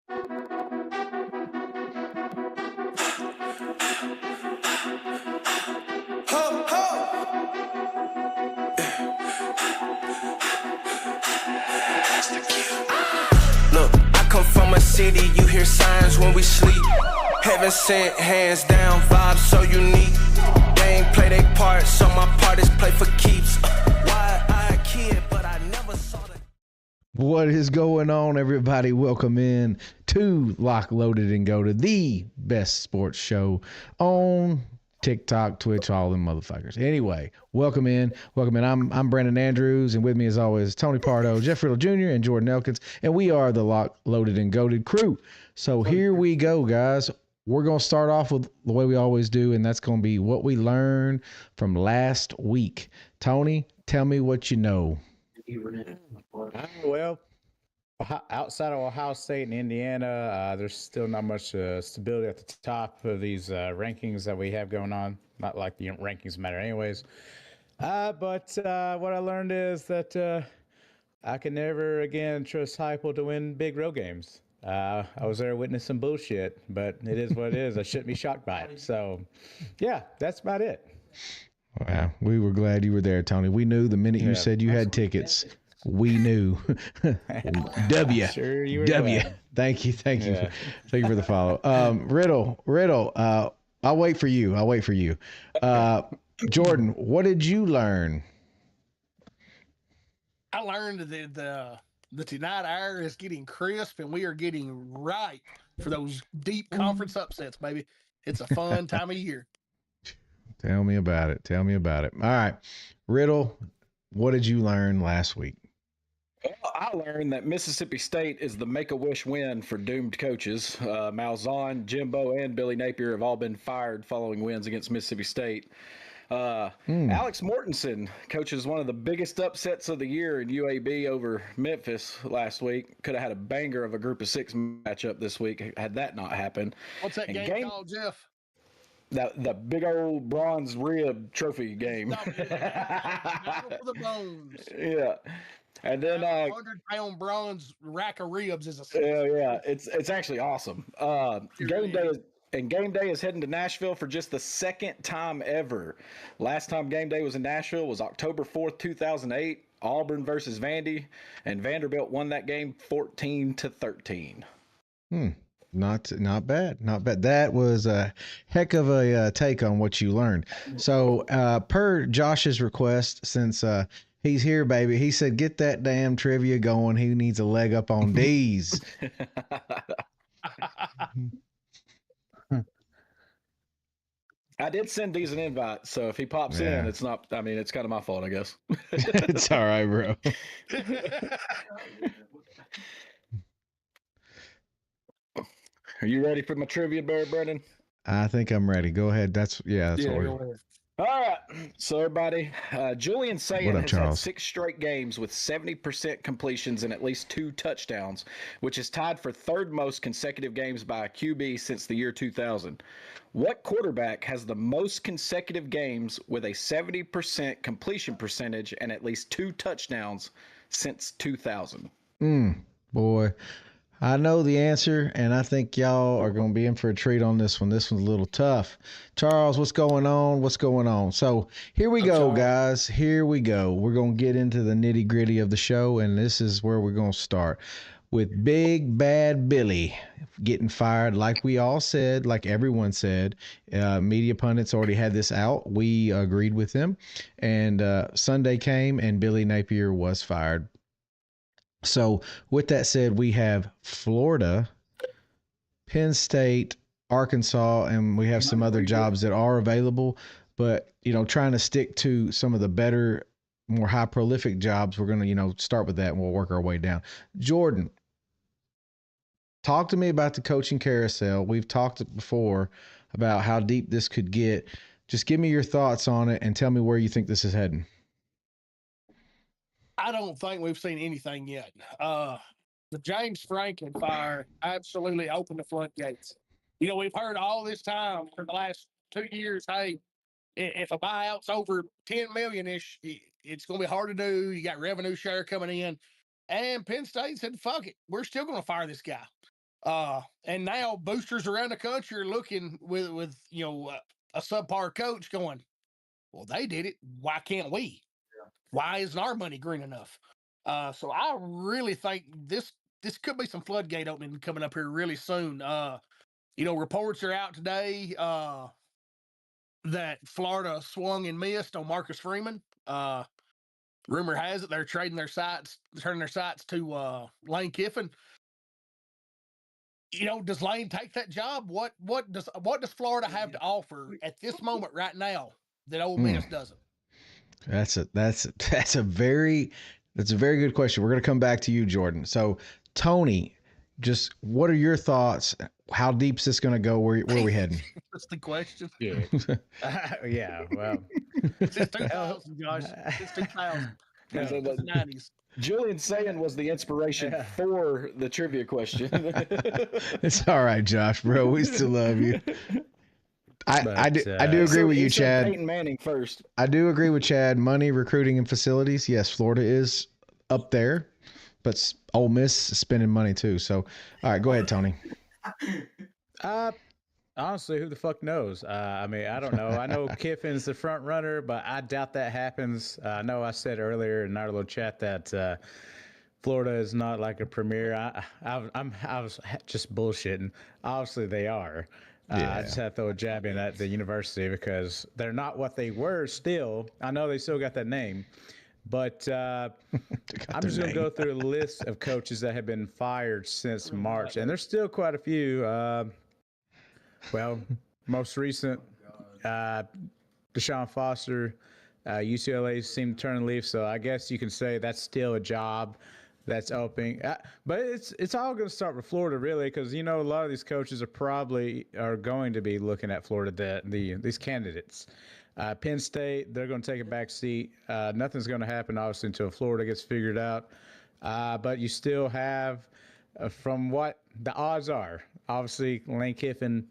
Ho, ho. Look, I come from a city, you hear signs when we sleep. Heaven sent, hands down, vibes so unique. They ain't play their part, so my part is play for keeps. Why I a kid, but I never saw that. What is going on, everybody? Welcome in to Lock, Loaded, and Goated, the best sports show on TikTok, Twitch, all them motherfuckers. Anyway, welcome in. I'm Brandon Andrews, and with me, as always, Tony Pardo, Jeff Riddle Jr., and Jordan Elkins, and we are the Lock, Loaded, and Goated crew. So here we go, guys. We're going to start off with the way we always do, and that's going to be what we learned from last week. Tony, tell me what you know. Well, outside of Ohio State and Indiana, there's still not much stability at the top of these rankings that we have going on. Not like the rankings matter anyways. But what I learned is that I can never again trust Heupel to win big road games. I was there witnessing some bullshit, but it is what it is. I shouldn't be shocked by it. So, yeah, that's about it. Wow, we were glad you were there, Tony. We knew the minute you said you had tickets. We knew. W. Sure you were W. glad. Thank you. Thank you for the follow. Riddle. I'll wait for you. Jordan, what did you learn? I learned that the tonight hour is getting crisp, and we are getting right for those deep conference upsets, baby. It's a fun time of year. Tell me about it. All right, Riddle, what did you learn last week? Well, I learned that Mississippi State is the Make-A-Wish win for doomed coaches. Malzahn, Jimbo, and Billy Napier have all been fired following wins against Mississippi State. Alex Mortensen coaches one of the biggest upsets of the year in UAB over Memphis last week. Could have had a banger of a group of 6 matchup this week had that not happened. What's that game called, Jeff? The big old bronze rib trophy game. Battle for the bones. Yeah. And then 100-pound bronze rack of ribs is a yeah, it's actually awesome. Game day is heading to Nashville for just the second time ever. Last time game day was in Nashville was October 4th, 2008, Auburn versus Vandy, and Vanderbilt won that game 14-13. Not bad. That was a heck of a take on what you learned. So per Josh's request, since he's here, baby, he said get that damn trivia going. He needs a leg up on D's. I did send D's an invite, so if he pops in, it's not. I mean, it's kind of my fault, I guess. It's all right, bro. Are you ready for my trivia, Brendan? I think I'm ready. Go ahead. That's All right. So, everybody, Julian Sayin has had 6 straight games with 70% completions and at least 2 touchdowns, which is tied for 3rd most consecutive games by a QB since the year 2000. What quarterback has the most consecutive games with a 70% completion percentage and at least 2 touchdowns since 2000? Boy, I know the answer, and I think y'all are going to be in for a treat on this one. This one's a little tough. Charles, what's going on? So here we go, guys. Here we go. We're going to get into the nitty-gritty of the show, and this is where we're going to start. With Big Bad Billy getting fired, like we all said, like everyone said. Media pundits already had this out. We agreed with them. And Sunday came, and Billy Napier was fired. So with that said, we have Florida, Penn State, Arkansas, and we have some other jobs that are available. But, trying to stick to some of the better, more high prolific jobs, we're going to, start with that and we'll work our way down. Jordan, talk to me about the coaching carousel. We've talked before about how deep this could get. Just give me your thoughts on it and tell me where you think this is heading. I don't think we've seen anything yet. The James Franklin fire absolutely opened the floodgates. We've heard all this time for the last 2 years, hey, if a buyout's over 10 million-ish, it's going to be hard to do. You got revenue share coming in. And Penn State said, fuck it. We're still going to fire this guy. And now boosters around the country are looking with a subpar coach going, well, they did it. Why can't we? Why isn't our money green enough? So I really think this could be some floodgate opening coming up here really soon. Reports are out today that Florida swung and missed on Marcus Freeman. Rumor has it they're turning their sights to Lane Kiffin. Does Lane take that job? What does Florida have to offer at this moment right now that Ole Miss doesn't? That's a very good question. We're going to come back to you, Jordan. So, Tony, just what are your thoughts? How deep is this going to go? Where are we heading? That's the question. Yeah. Yeah. Well, since 2000, Josh. Since 2000. Since the 90s. Julian Sayin was the inspiration for the trivia question. It's all right, Josh, bro. We still love you. I do agree with you, Chad. Peyton Manning first. I do agree with Chad. Money, recruiting, and facilities. Yes, Florida is up there, but Ole Miss is spending money too. So, all right, go ahead, Tony. Honestly, who the fuck knows? I don't know. I know Kiffin's the front runner, but I doubt that happens. I know I said earlier in our little chat that Florida is not like a premier. I was just bullshitting. Obviously, they are. I just had to throw a jab in at the university because they're not what they were still. I know they still got that name, but I'm just going to go through a list of coaches that have been fired since March, and there's still quite a few. Well, most recent, Deshaun Foster, UCLA seemed to turn a leaf, so I guess you can say that's still a job that's open. But it's all going to start with Florida, really, because a lot of these coaches are going to be looking at Florida. These candidates, Penn State, they're going to take a back seat. Nothing's going to happen, obviously, until Florida gets figured out. But you still have, from what the odds are, obviously Lane Kiffin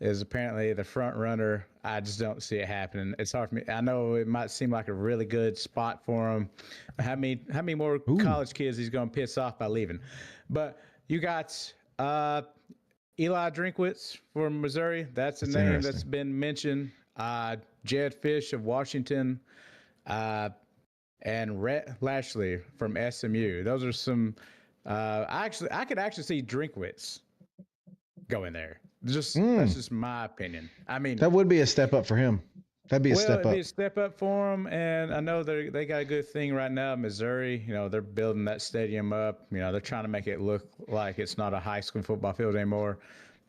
is apparently the front runner. I just don't see it happening. It's hard for me. I know it might seem like a really good spot for him. How many more college kids he's going to piss off by leaving? But you got Eli Drinkwitz from Missouri. That's a name that's been mentioned. Jed Fish of Washington, and Rhett Lashley from SMU. Those are some. I could actually see Drinkwitz going there. That's just my opinion. I mean, that would be a step up for him. That'd be a step up. It'd be a step up for him, and I know they got a good thing right now. Missouri, they're building that stadium up. They're trying to make it look like it's not a high school football field anymore.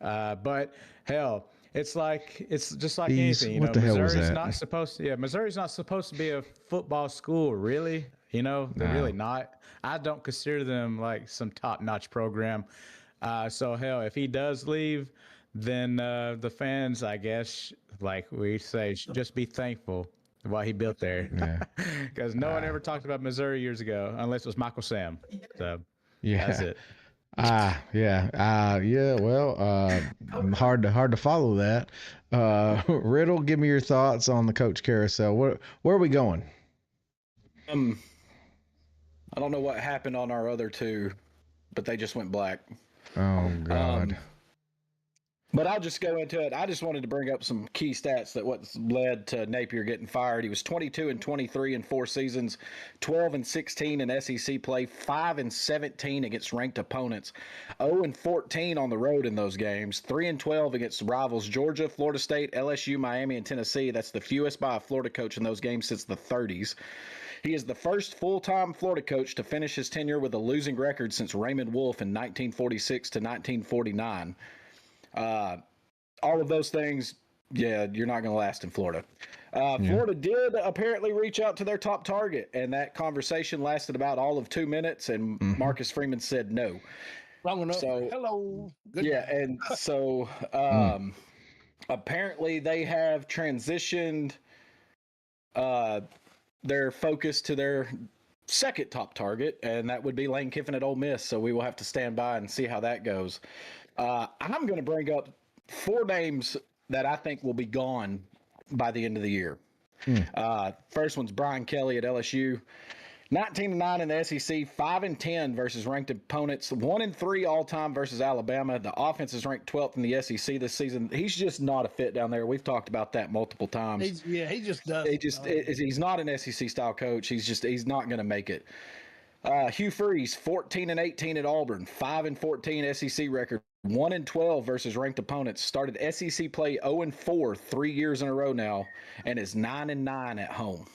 But hell, it's just like anything. What the hell was that? Missouri's not supposed to be a football school, really. They're really not. I don't consider them like some top-notch program. So hell, if he does leave, then the fans, I guess, like we say, should just be thankful what he built there. Because no one ever talked about Missouri years ago, unless it was Michael Sam. So that's it. Well, hard to follow that. Riddle, give me your thoughts on the Coach Carousel. Where are we going? I don't know what happened on our other two, but they just went black. Oh God. But I'll just go into it. I just wanted to bring up some key stats that what led to Napier getting fired. He was 22-23 in 4 seasons, 12-16 in SEC play, 5-17 against ranked opponents, 0-14 on the road in those games, 3-12 against rivals Georgia, Florida State, LSU, Miami, and Tennessee. That's the fewest by a Florida coach in those games since the 30s. He is the first full-time Florida coach to finish his tenure with a losing record since Raymond Wolf in 1946 to 1949. All of those things, you're not going to last in Florida. Florida did apparently reach out to their top target, and that conversation lasted about all of 2 minutes, and Marcus Freeman said no. Wrong enough. So, hello. Good night. And so apparently they have transitioned their focus to their second top target, and that would be Lane Kiffin at Ole Miss. So we will have to stand by and see how that goes. I'm going to bring up 4 names that I think will be gone by the end of the year. First one's Brian Kelly at LSU. 19-9 in the SEC, 5-10 versus ranked opponents, 1-3 all-time versus Alabama. The offense is ranked 12th in the SEC this season. He's just not a fit down there. We've talked about that multiple times. He just doesn't. He's not an SEC style coach. He's not going to make it. Hugh Freeze, 14-18 at Auburn, 5-14 SEC record, 1-12 versus ranked opponents. Started SEC play 0-4 3 years in a row now, and is 9-9 at home.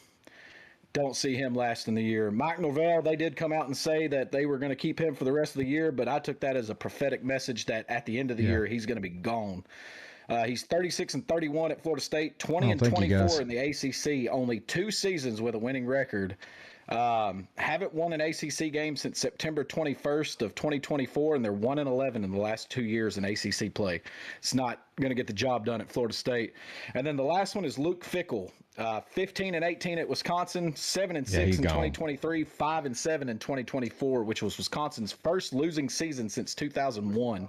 Don't see him lasting the year. Mike Norvell, they did come out and say that they were going to keep him for the rest of the year, but I took that as a prophetic message that at the end of the year he's going to be gone. He's 36-31 at Florida State, 20-24 in the ACC. Only 2 seasons with a winning record. Haven't won an ACC game since September 21st of 2024, and they're 1-11 in the last 2 years in ACC play. It's not going to get the job done at Florida State. And then the last one is Luke Fickell, 15-18 at Wisconsin, 7-6 in 2023, 5-7 in 2024, which was Wisconsin's first losing season since 2001.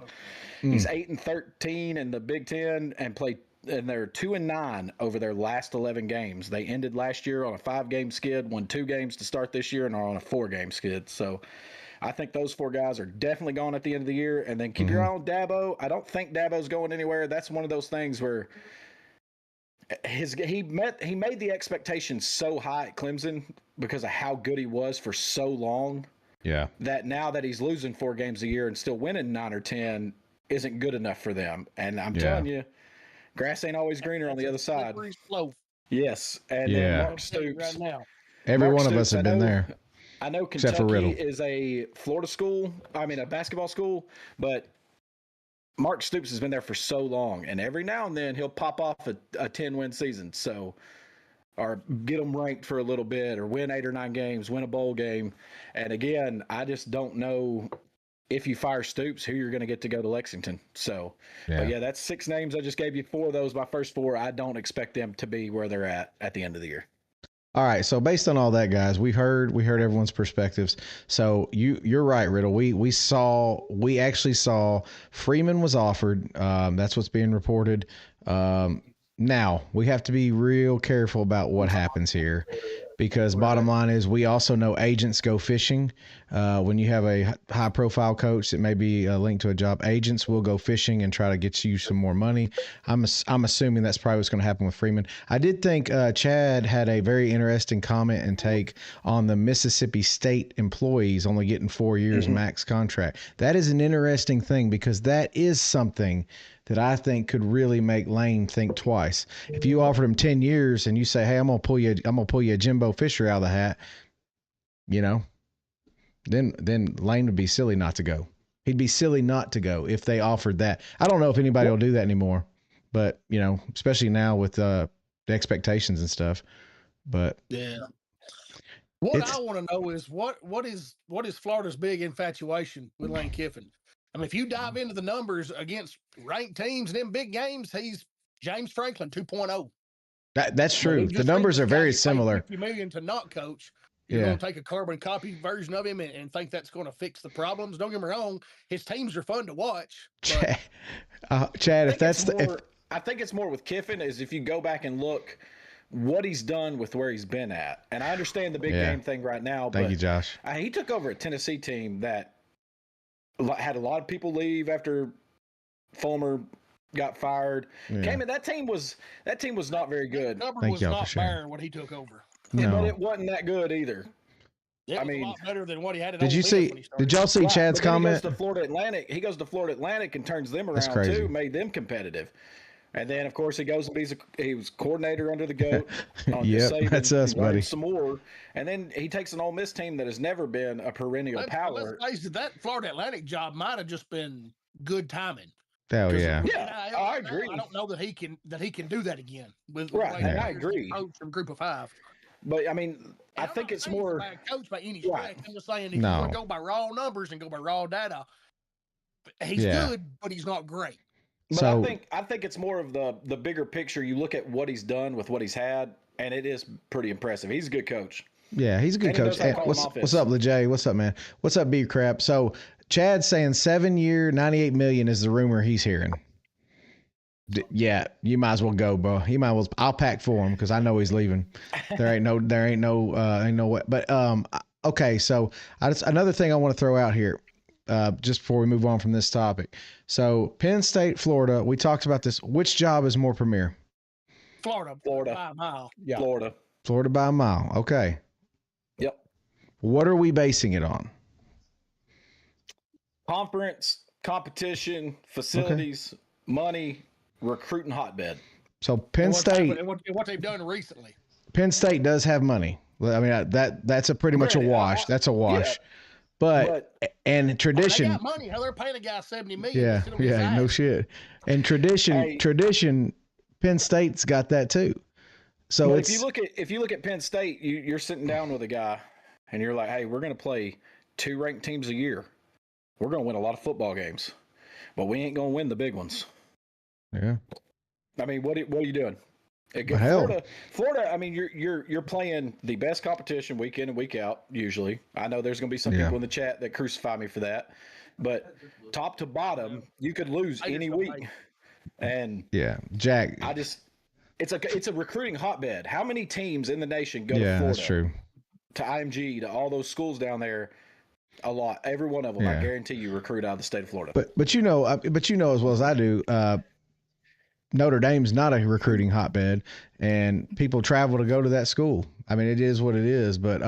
He's 8-13 in the Big Ten and they're 2-9 over their last 11 games. They ended last year on a 5-game skid, won 2 games to start this year, and are on a 4-game skid. So I think those 4 guys are definitely gone at the end of the year. And then keep your eye on Dabo. I don't think Dabo's going anywhere. That's one of those things where he made the expectations so high at Clemson because of how good he was for so long. Yeah. That now that he's losing 4 games a year and still winning 9 or 10 isn't good enough for them. And I'm telling you, grass ain't always greener on the other side. Yes. And then Mark Stoops. Right now. Every one of us have been there. I know Except for Kentucky Riddle. is a basketball school, but Mark Stoops has been there for so long, and every now and then he'll pop off a 10-win season. So, or get them ranked for a little bit, or win 8 or 9 games, win a bowl game. And again, I just don't know if you fire Stoops, who you're going to get to go to Lexington. So, but that's 6 names. I just gave you 4 of those. My first 4, I don't expect them to be where they're at the end of the year. All right. So based on all that, guys, we heard everyone's perspectives. So you're right, Riddle. We actually saw Freeman was offered. That's what's being reported. Now we have to be real careful about what happens here, because bottom line is we also know agents go fishing. When you have a high profile coach that may be linked to a job, agents will go fishing and try to get you some more money. I'm assuming that's probably what's going to happen with Freeman. I did think Chad had a very interesting comment and take on the Mississippi State employees only getting 4 years max contract. That is an interesting thing, because that is something that I think could really make Lane think twice. If you offered him 10 years and you say, "Hey, I'm gonna pull you a Jimbo Fisher out of the hat," then Lane would be silly not to go. He'd be silly not to go if they offered that. I don't know if anybody will do that anymore, but especially now with the expectations and stuff. But what I want to know is what is Florida's big infatuation with Lane Kiffin? I mean, if you dive into the numbers against ranked teams and them big games, he's James Franklin 2.0. That's true. The numbers are very similar. $50 million to not coach. You're going to take a carbon copy version of him and think that's going to fix the problems. Don't get me wrong. His teams are fun to watch. Chad, I think it's more with Kiffin is if you go back and look what he's done with where he's been at. And I understand the big game thing right now. Thank you, Josh. He took over a Tennessee team that had a lot of people leave after Fulmer got fired. Came in, that team was not very good. That number was not barren when he took over. No. But it wasn't that good either. It was a lot better than what he had. Did y'all see Chad's comment? He goes to Florida Atlantic and turns them around too, made them competitive. And then, of course, he goes and he was coordinator under the GOAT. That's us, buddy. Some more. And then he takes an Ole Miss team that has never been a perennial power. That Florida Atlantic job might have just been good timing. Oh yeah. I agree. I don't know that he can do that again. I agree. From Group of 5. But I mean, I think it's more a bad coach by any stretch. I'm just saying, if you want to go by raw numbers and go by raw data, he's good, but he's not great. But I think it's more of the bigger picture. You look at what he's done with what he's had, and it is pretty impressive. He's a good coach. Yeah, he's a good coach. Hey, what's up, LeJay? What's up, man? What's up, B Crap? So Chad's saying 7-year, $98 million is the rumor he's hearing. Yeah, you might as well go, bro. He might as well. I'll pack for him because I know he's leaving. There ain't no what. But okay, so another thing I want to throw out here, just before we move on from this topic. So Penn State, Florida, we talked about this. Which job is more premier? Florida. By a mile. Yeah. Florida by a mile. Okay. Yep. What are we basing it on? Conference, competition, facilities, money, recruiting hotbed. So Penn State, and what they've done recently. Penn State does have money. I mean, that's a pretty much a wash. That's a wash. Yeah. But and tradition. They got money. Hell, they're paying a guy $70 million. Yeah, no shit. And tradition. Penn State's got that too. So if you look at Penn State, you're sitting down with a guy, and you're like, hey, we're going to play 2 ranked teams a year. We're going to win a lot of football games, but we ain't going to win the big ones. Yeah. I mean, what are you doing? Florida. I mean, you're playing the best competition week in and week out. Usually, I know there's going to be some people in the chat that crucify me for that, but top to bottom, you could lose any week. And Jack, it's a recruiting hotbed. How many teams in the nation go to Florida? That's true. To IMG, to all those schools down there. A lot. Every one of them, I guarantee you, recruit out of the state of Florida. But you know as well as I do, Notre Dame's not a recruiting hotbed, and people travel to go to that school. I mean, it is what it is. But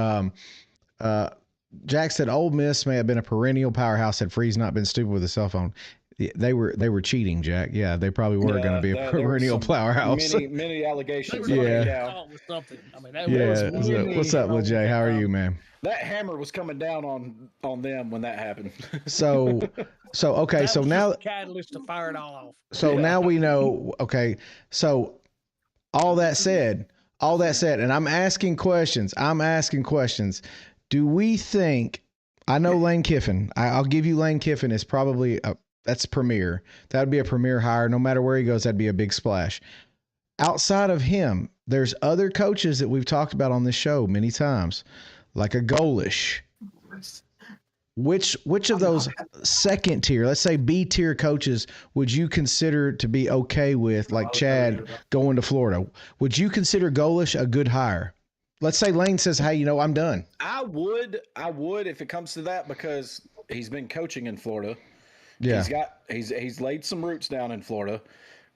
Jack said Ole Miss may have been a perennial powerhouse had Freeze not been stupid with a cell phone. They were cheating, Jack. Yeah, they probably were going to be a perennial powerhouse. Many allegations. Yeah. I mean, what's up, LeJay? How are you, man? That hammer was coming down on them when that happened. So okay. That so was now just the catalyst to fire it all off. So now we know. Okay. So all that said, and I'm asking questions. Do we think? I know Lane Kiffin. I'll give you Lane Kiffin is probably that's premier. That would be a premier hire. No matter where he goes, that'd be a big splash. Outside of him, there's other coaches that we've talked about on this show many times, like a Golish. Which of those second tier, let's say B tier coaches, would you consider to be okay with, like Chad going to Florida? Would you consider Golish a good hire? Let's say Lane says, hey, I'm done. I would if it comes to that, because he's been coaching in Florida. Yeah. He's laid some roots down in Florida.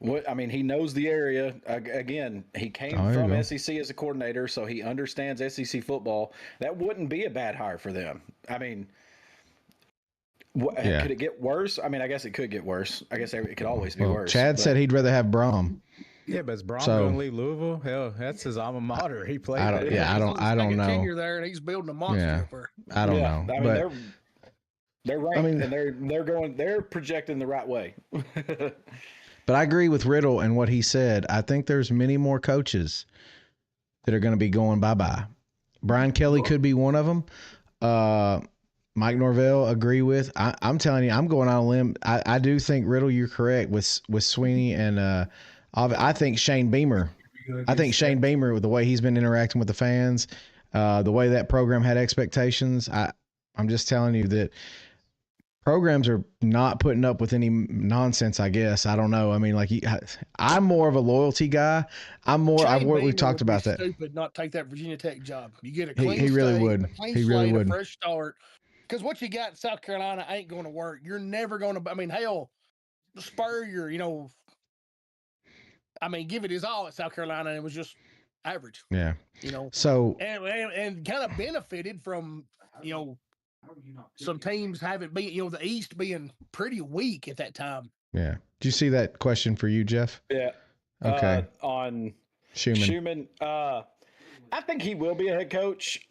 He knows the area. Again, he came from SEC as a coordinator, so he understands SEC football. That wouldn't be a bad hire for them. I mean, could it get worse? I mean, I guess it could get worse. I guess it could always be worse. Chad said he'd rather have Brom. Yeah, but is Brom going to leave Louisville? Hell, that's his alma mater. He played there. I don't know. Tenure there, and he's building a monster. I don't know. I mean, they're ranked, and they're projecting the right way. But I agree with Riddle and what he said. I think there's many more coaches that are going to be going bye-bye. Brian Kelly could be one of them. Mike Norvell, agree with. I'm telling you, I'm going on a limb. I do think, Riddle, you're correct with Sweeney and I think Shane Beamer. I think Shane Beamer, with the way he's been interacting with the fans, the way that program had expectations, I'm just telling you that programs are not putting up with any nonsense, I guess. I don't know. I mean, I'm more of a loyalty guy. We've talked about that. Stupid not take that Virginia Tech job. You get a clean he really would. He really would. A fresh start. Because what you got in South Carolina ain't going to work. You're never going to. I mean, hell, Spurrier, give it his all at South Carolina, and it was just average. Yeah. So and kind of benefited from some teams haven't been, the East being pretty weak at that time. Yeah. Do you see that question for you, Jeff? Yeah. Okay. On Schumann. I think he will be a head coach.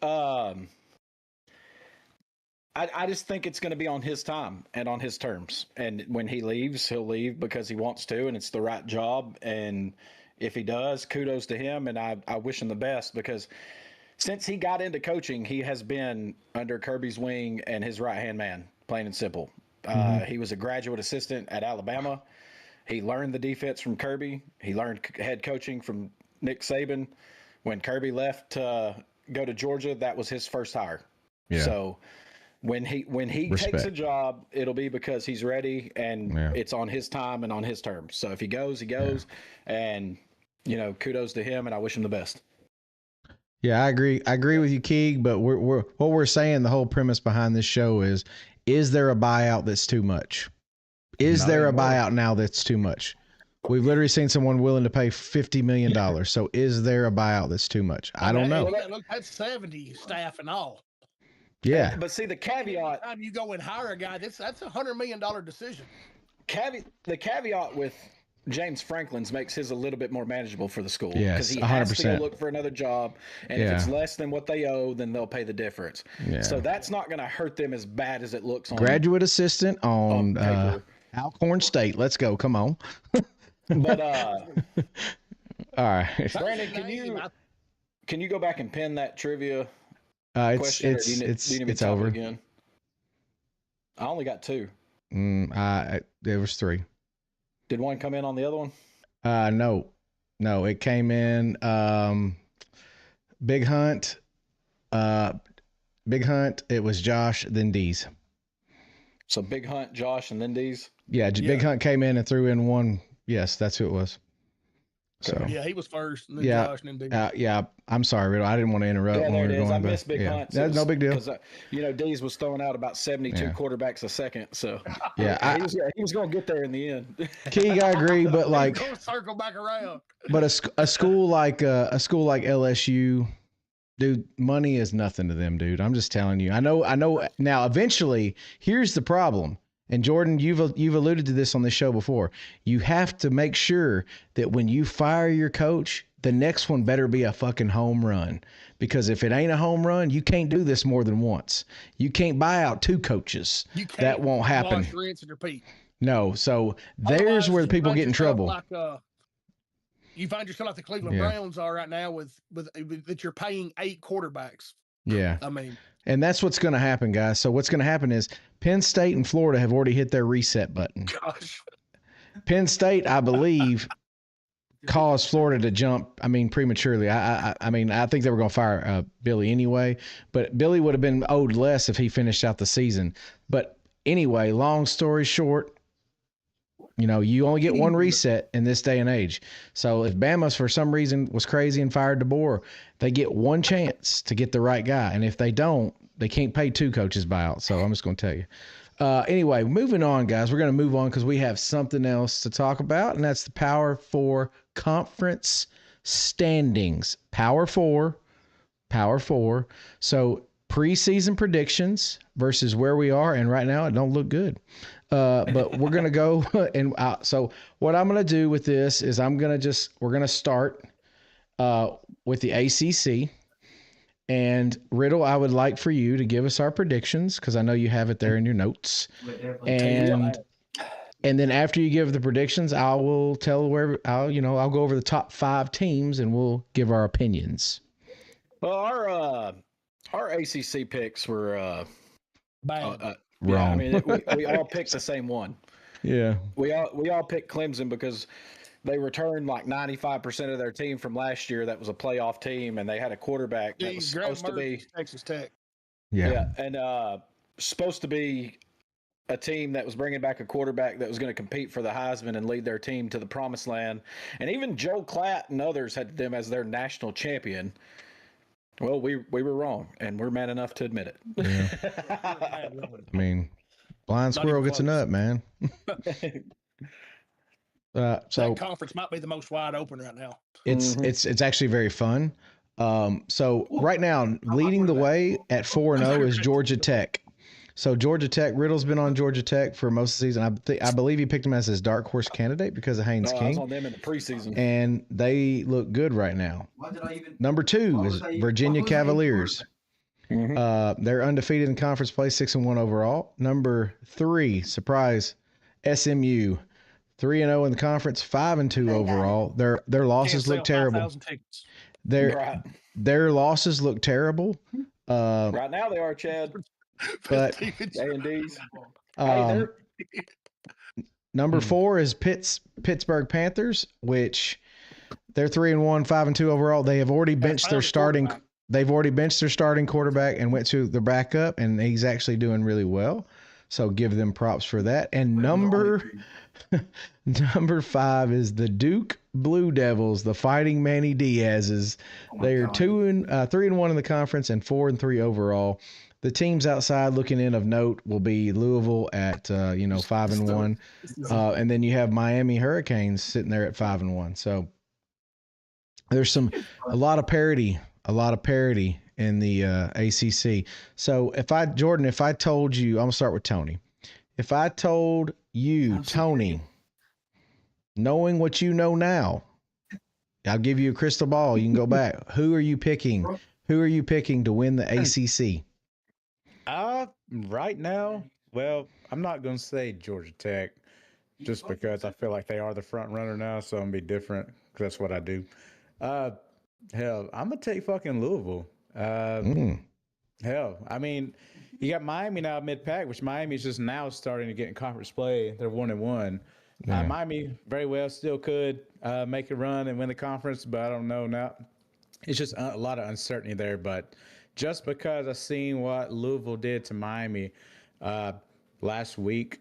I just think it's going to be on his time and on his terms. And when he leaves, he'll leave because he wants to, and it's the right job. And if he does, kudos to him. And I wish him the best, because since he got into coaching, he has been under Kirby's wing and his right-hand man, plain and simple. He was a graduate assistant at Alabama. He learned the defense from Kirby. He learned head coaching from Nick Saban. When Kirby left to go to Georgia, that was his first hire. Yeah. So when he takes a job, it'll be because he's ready, and it's on his time and on his terms. So if he goes, he goes. And, kudos to him, and I wish him the best. Yeah, I agree. I agree with you, Keeg. But what we're saying, the whole premise behind this show is there a buyout that's too much? Is there a buyout now that's too much? We've literally seen someone willing to pay $50 million. So is there a buyout that's too much? I don't know. Look, that's 70 staff and all. Yeah. But see, the caveat. Anytime you go and hire a guy, that's $100 million decision. The caveat with James Franklin's makes his a little bit more manageable for the school. Yes, because he 100%. has to go look for another job, and if it's less than what they owe, then they'll pay the difference. Yeah. So that's not going to hurt them as bad as it looks on graduate assistant on paper. Alcorn State. Let's go. Come on. But all right, Brandon, can you go back and pin that trivia question? It's over again. I only got 2. There was 3. Did one come in on the other one? No, it came in Big Hunt. It was Josh, then D's. So Big Hunt, Josh, and then D's. Yeah, Big Hunt came in and threw in one. Yes, that's who it was. So yeah, he was first, and then Josh, and then D's. Yeah, I'm sorry, Riddle. I didn't want to interrupt. Yeah, when there we it were is. going, I missed Big Hunt. That's no big deal. Because D's was throwing out about 72 quarterbacks a second. So yeah, he was going to get there in the end. Keeg, I agree, but like circle back around. But a school like LSU, dude, money is nothing to them, dude. I'm just telling you. I know. Now, eventually, here's the problem. And Jordan, you've alluded to this on this show before. You have to make sure that when you fire your coach, the next one better be a fucking home run. Because if it ain't a home run, you can't do this more than once. You can't buy out 2 coaches. That won't happen. Rinse and repeat. No. So there's where the people get in trouble. You find yourself like the Cleveland Browns are right now with that you're paying 8 quarterbacks. Yeah. I mean, and that's what's going to happen, guys. So what's going to happen is Penn State and Florida have already hit their reset button. Gosh. Penn State, I believe, caused Florida to jump. I mean, prematurely. I think they were going to fire Billy anyway, but Billy would have been owed less if he finished out the season. But anyway, long story short, you only get one reset in this day and age. So if Bama, for some reason, was crazy and fired DeBoer, they get one chance to get the right guy. And if they don't, they can't pay 2 coaches buyout. So I'm just going to tell you. Anyway, moving on, guys. We're going to move on because we have something else to talk about, and that's the Power 4 conference standings. Power 4. So preseason predictions versus where we are, and right now it don't look good. But we're going to go and so what I'm going to do with this is we're going to start with the ACC. And Riddle, I would like for you to give us our predictions because I know you have it there in your notes. And then after you give the predictions, I will tell I'll go over the top 5 teams and we'll give our opinions. Well, our ACC picks were bad. Wrong. Yeah, I mean, we all picked the same one. Yeah. We all picked Clemson because they returned like 95% of their team from last year. That was a playoff team, and they had a quarterback that was supposed to be Texas Tech. Yeah, and supposed to be a team that was bringing back a quarterback that was going to compete for the Heisman and lead their team to the promised land. And even Joe Klatt and others had them as their national champion. Well, we were wrong, and we're man enough to admit it. Yeah. I mean, blind squirrel gets a nut, man. So that conference might be the most wide open right now. It's actually very fun. So right now, leading the way at 4-0 is Georgia Tech. So Georgia Tech, Riddle's been on Georgia Tech for most of the season. I believe he picked him as his dark horse candidate because of Haynes King. I was on them in the preseason. And they look good right now. Number 2 is Virginia Cavaliers. They're undefeated in conference play, 6-1 overall. Number 3, surprise, SMU. 3-0 in the conference, 5-2 overall. Their losses look terrible. Their losses look terrible. Right now they are, Chad. But A&Ds. Number 4 is Pittsburgh Panthers, which they're 3-1, 5-2 overall. They have already benched their starting. They've already benched their starting quarterback and went to the backup, and he's actually doing really well. So give them props for that. And number 5 is the Duke Blue Devils, the Fighting Manny Diaz's. They are 3-1 in the conference and 4-3 overall. The teams outside looking in of note will be Louisville at 5-1, and then you have Miami Hurricanes sitting there at 5-1. So there's a lot of parity in the ACC. So if I told you, I'm gonna start with Tony. If I told you, Tony, knowing what you know now, I'll give you a crystal ball. You can go back. Who are you picking? Who are you picking to win the ACC? Right now, well, I'm not going to say Georgia Tech just because I feel like they are the front runner now, so I'm going to be different because that's what I do. Hell, I'm going to take fucking Louisville. Hell, I mean, you got Miami now mid-pack, which Miami's just now starting to get in conference play. They're 1-1. Yeah. Miami very well still could make a run and win the conference, but I don't know now. It's just a lot of uncertainty there, but just because I've seen what Louisville did to Miami last week,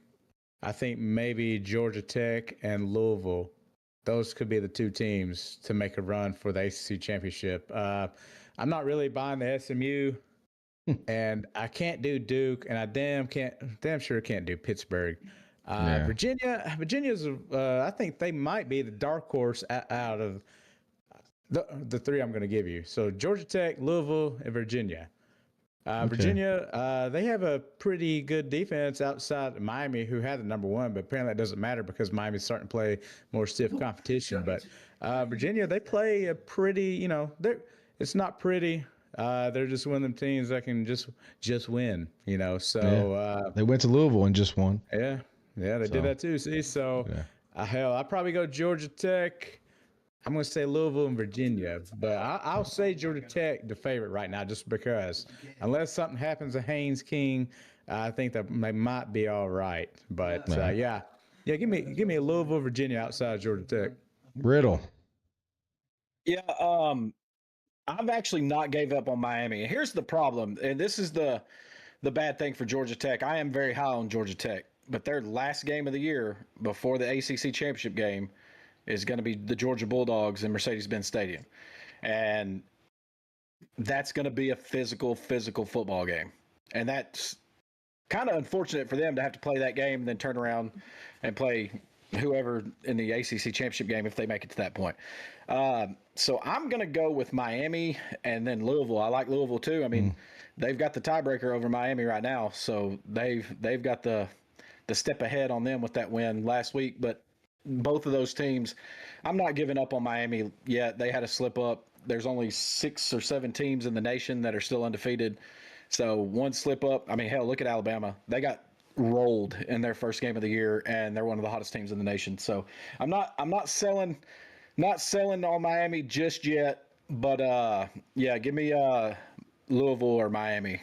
I think maybe Georgia Tech and Louisville, those could be the two teams to make a run for the ACC championship. I'm not really buying the SMU, and I can't do Duke, and I damn sure can't do Pittsburgh. Virginia's I think they might be the dark horse out of the three I'm going to give you. So Georgia Tech, Louisville, and Virginia. Okay. Virginia, they have a pretty good defense outside of Miami, who had the number 1, but apparently that doesn't matter because Miami's starting to play more stiff competition. But Virginia, they play a pretty, it's not pretty. They're just one of them teams that can just win, So they went to Louisville and just won. Yeah, they did that too. See, so I'd probably go Georgia Tech. I'm going to say Louisville and Virginia, but I'll say Georgia Tech the favorite right now just because unless something happens to Haynes King, I think that they might be all right. But give me a Louisville, Virginia outside Georgia Tech. Riddle. Yeah, I've actually not gave up on Miami. Here's the problem, and this is the bad thing for Georgia Tech. I am very high on Georgia Tech, but their last game of the year before the ACC championship game is going to be the Georgia Bulldogs in Mercedes-Benz Stadium. And that's going to be a physical football game. And that's kind of unfortunate for them to have to play that game and then turn around and play whoever in the ACC championship game if they make it to that point. So I'm going to go with Miami and then Louisville. I like Louisville too. I mean, they've got the tiebreaker over Miami right now, so they've got the step ahead on them with that win last week. But both of those teams, I'm not giving up on Miami yet. They had a slip up. There's only 6 or 7 teams in the nation that are still undefeated. So one slip up. I mean, hell, look at Alabama. They got rolled in their first game of the year, and they're one of the hottest teams in the nation. So I'm not selling on Miami just yet. But give me Louisville or Miami.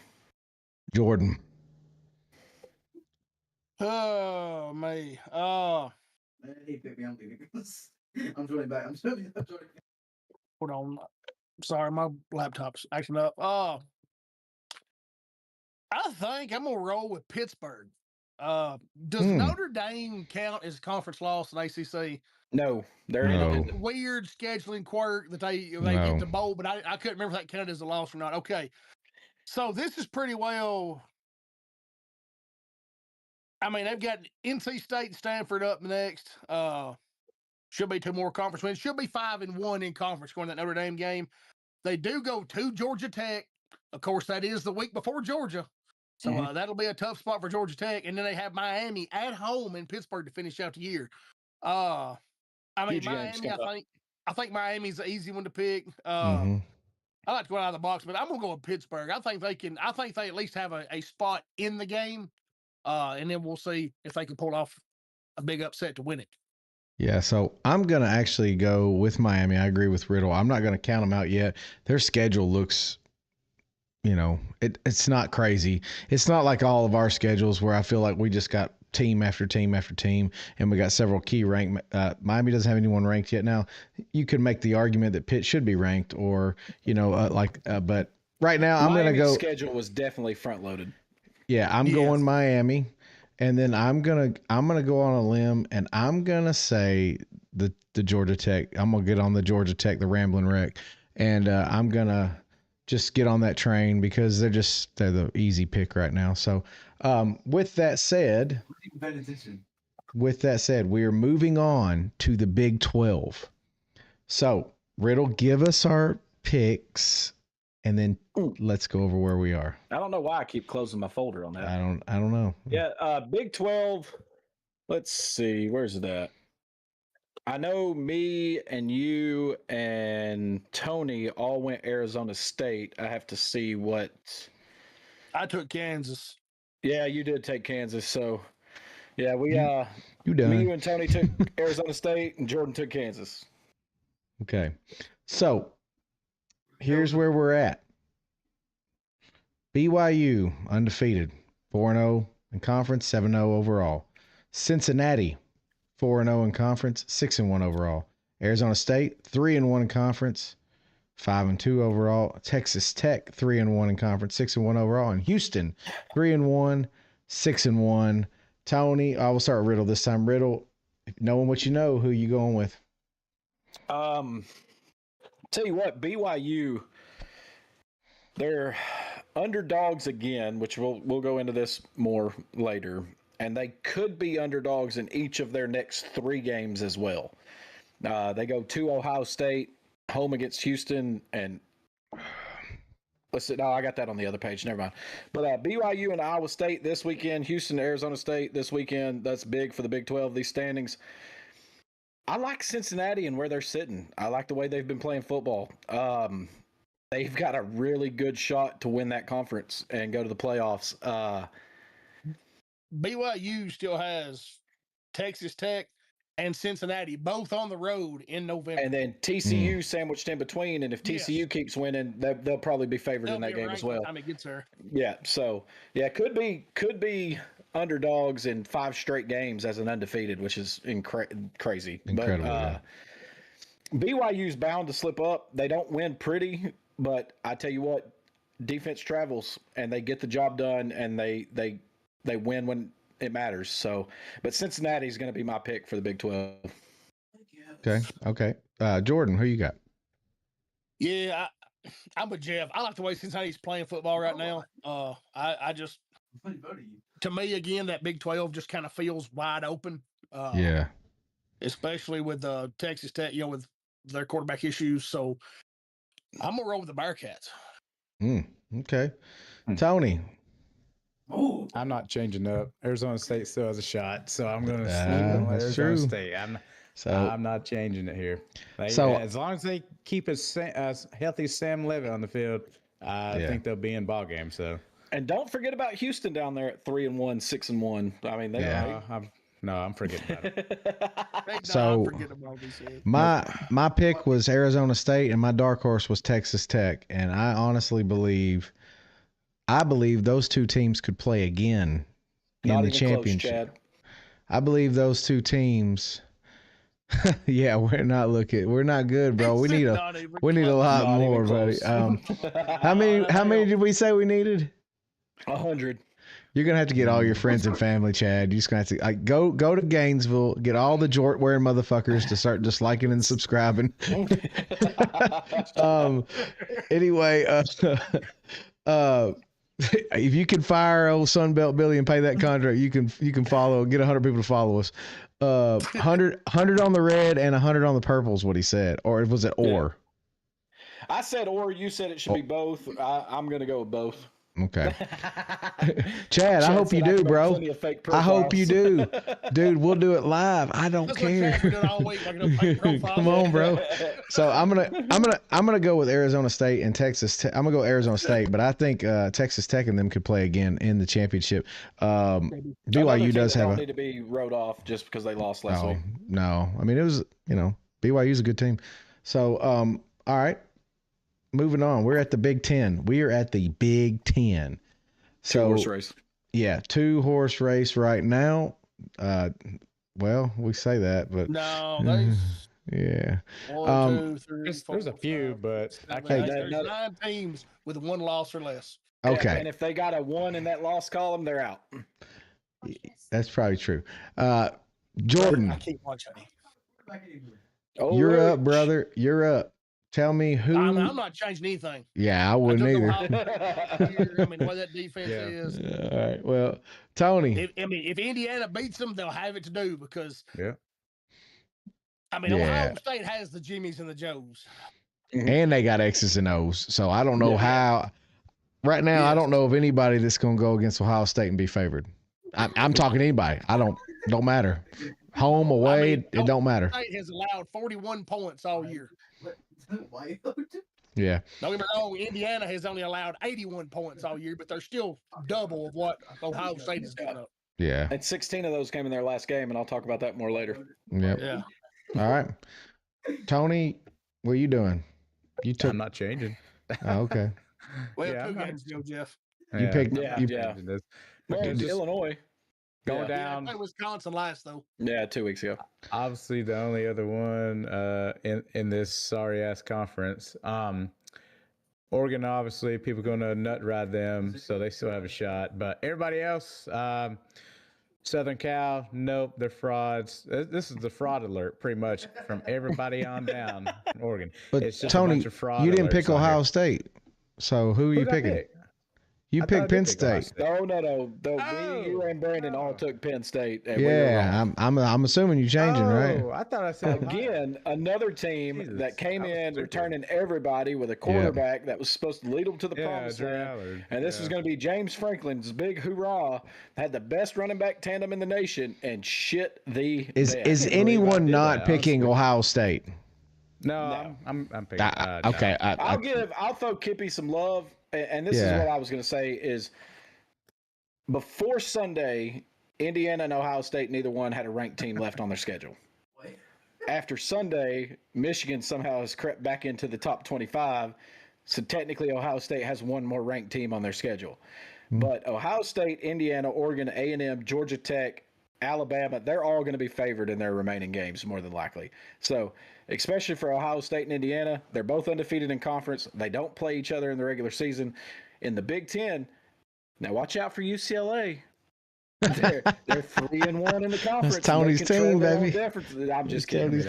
Jordan. Oh, me. He picked me on because I'm joining back. I'm joining. Hold on. Sorry, my laptop's acting up. I think I'm gonna roll with Pittsburgh. Does Notre Dame count as a conference loss in ACC? No, they're weird scheduling quirk that they get the bowl, but I couldn't remember if that counted as a loss or not. Okay, so this is pretty well. I mean, they've got NC State and Stanford up next. Should be 2 more conference wins. Should be 5-1 in conference going to that Notre Dame game. They do go to Georgia Tech. Of course, that is the week before Georgia. So that'll be a tough spot for Georgia Tech. And then they have Miami at home in Pittsburgh to finish out the year. I mean, Miami, I think Miami's an easy one to pick. I like to go out of the box, but I'm going to go with Pittsburgh. I think they at least have a spot in the game. And then we'll see if they can pull off a big upset to win it. Yeah, so I'm going to actually go with Miami. I agree with Riddle. I'm not going to count them out yet. Their schedule looks, it's not crazy. It's not like all of our schedules where I feel like we just got team after team after team, and we got several key ranked. Miami doesn't have anyone ranked yet. Now, you could make the argument that Pitt should be ranked or, but right now I'm going to go. Schedule was definitely front loaded. Yeah, I'm going Miami. And then I'm gonna go on a limb, and I'm gonna say the Georgia Tech. I'm gonna get on the Georgia Tech, the Rambling Wreck, and I'm gonna just get on that train because they're the easy pick right now. So with that said, we are moving on to the Big 12. So Riddle, give us our picks, and then let's go over where we are. I don't know why I keep closing my folder on that. I don't know. Yeah, Big 12. Let's see, where's it at? I know me and you and Tony all went Arizona State. I have to see what. I took Kansas. Yeah, you did take Kansas. So, yeah, we you done. Me, you, and Tony took Arizona State, and Jordan took Kansas. Okay, so here's where we're at. BYU undefeated, 4-0 in conference, 7-0 overall. Cincinnati 4-0 in conference, 6-1 overall. Arizona State 3-1 in conference, 5-2 overall. Texas Tech 3-1 in conference, 6-1 overall. And Houston 3-1, 6-1. Tony, I will start with Riddle this time. Riddle, knowing what you know, who you going with? Tell you what, BYU, they're underdogs again, which we'll go into this more later, and they could be underdogs in each of their next 3 games as well. They go to Ohio State, home against Houston, and let's see. No, I got that on the other page. Never mind. But BYU and Iowa State this weekend, Houston, Arizona State this weekend. That's big for the Big 12. These standings. I like Cincinnati and where they're sitting. I like the way they've been playing football. They've got a really good shot to win that conference and go to the playoffs. BYU still has Texas Tech and Cincinnati both on the road in November. And then TCU sandwiched in between. And if TCU keeps winning, they'll probably be favored in that game as well. By the time it gets there. Yeah. So, yeah, could be underdogs in 5 straight games as an undefeated, which is crazy. Incredible. But BYU's bound to slip up. They don't win pretty, but I tell you what, defense travels and they get the job done, and they win when it matters. So, but Cincinnati's going to be my pick for the Big 12. Okay. Jordan, who you got? Yeah, I'm with Jeff. I like the way Cincinnati's playing football right now. I just, to me, again, that Big 12 just kind of feels wide open. Yeah. Especially with Texas Tech, with their quarterback issues. So I'm going to roll with the Bearcats. Okay. Tony. Oh, I'm not changing up. Arizona State still has a shot, so I'm going to sleep on Arizona State. I'm not changing it here. As long as they keep a healthy Sam Levitt on the field, I think they'll be in ball game. So, and don't forget about Houston down there at 3-1, 6-1. I mean, I'm forgetting about it. So my pick was Arizona State, and my dark horse was Texas Tech, and I honestly believe those two teams could play again in the championship. Close, I believe those two teams. Yeah, we're not good, bro. We need a lot more, buddy. How many did we say we needed? 100. You're gonna have to get all your friends and family, Chad. You're just gonna have to go to Gainesville, get all the jort wearing motherfuckers to start just liking and subscribing. Anyway, if you can fire old Sunbelt Billy and pay that contract, you can follow, get 100 people to follow us. 100 on the red and 100 on the purple is what he said, or was it or? I said or. You said it should be both. I'm gonna go with both. Okay. Chad, I hope you do, bro. I hope you do. Dude, we'll do it live. I don't care. Come on, bro. So I'm gonna go with Arizona State and Texas. I'm gonna go Arizona State, but I think Texas Tech and them could play again in the championship. BYU does have need to be wrote off just because they lost last week. No. I mean, it was, BYU's a good team. So all right. Moving on, we're at the Big Ten. We are at the Big Ten. So, 2-horse race. Yeah, 2-horse race right now. Well, we say that, but no, yeah. 1, 2, 3, 4, there's a few, but there's 9 teams with 1 loss or less. Okay. And if they got a 1 in that loss column, they're out. That's probably true. Jordan, I keep watching. you're up, brother. You're up. Tell me who. I'm not changing anything. Yeah, I wouldn't either. I mean, the way that defense is. All right. Well, Tony. If Indiana beats them, they'll have it to do because. Yeah. I mean, Ohio State has the Jimmies and the Joes. And they got X's and O's. So I don't know how. Right now, I don't know of anybody that's going to go against Ohio State and be favored. I'm talking anybody. Don't matter. Home, away, it don't matter. Ohio State has allowed 41 points all year. Yeah. Don't get me wrong, Indiana has only allowed 81 points all year, but they're still double of what Ohio State has given up. Yeah. And 16 of those came in their last game, and I'll talk about that more later. Yep. Yeah. All right. Tony, what are you doing? I'm not changing. Oh, okay. Well, 2 games ago, Jeff. You picked. Well, it's Illinois. Going down. Play Wisconsin last, though. Yeah, 2 weeks ago. Obviously, the only other one in this sorry-ass conference. Oregon, obviously, people going to nut ride them, so they still have a shot. But everybody else, Southern Cal, nope, they're frauds. This is the fraud alert, pretty much, from everybody on down in Oregon. But it's just Tony, a bunch of fraud you didn't alerts pick on Ohio here. State. So who are you picking? You picked Penn State. No. Me, you, and Brandon all took Penn State. And we were wrong. I'm assuming you're changing, right? I thought I said Again, another team that came in returning everybody with a quarterback that was supposed to lead them to the promised land. And this is going to be James Franklin's big hoorah. Had the best running back tandem in the nation and shit the bed. Is anyone not picking Ohio State? No. I'm picking. Okay. I'll throw Kippy some love. And this is what I was going to say is before Sunday, Indiana and Ohio State, neither one had a ranked team left on their schedule. After Sunday, Michigan somehow has crept back into the top 25. So technically Ohio State has one more ranked team on their schedule. But Ohio State, Indiana, Oregon, A&M, Georgia Tech, Alabama, they're all going to be favored in their remaining games more than likely. So especially for Ohio State and Indiana, they're both undefeated in conference. They don't play each other in the regular season. In the Big Ten, now watch out for UCLA. They're 3-1 in the conference. That's Tony's team, baby. I'm just kidding.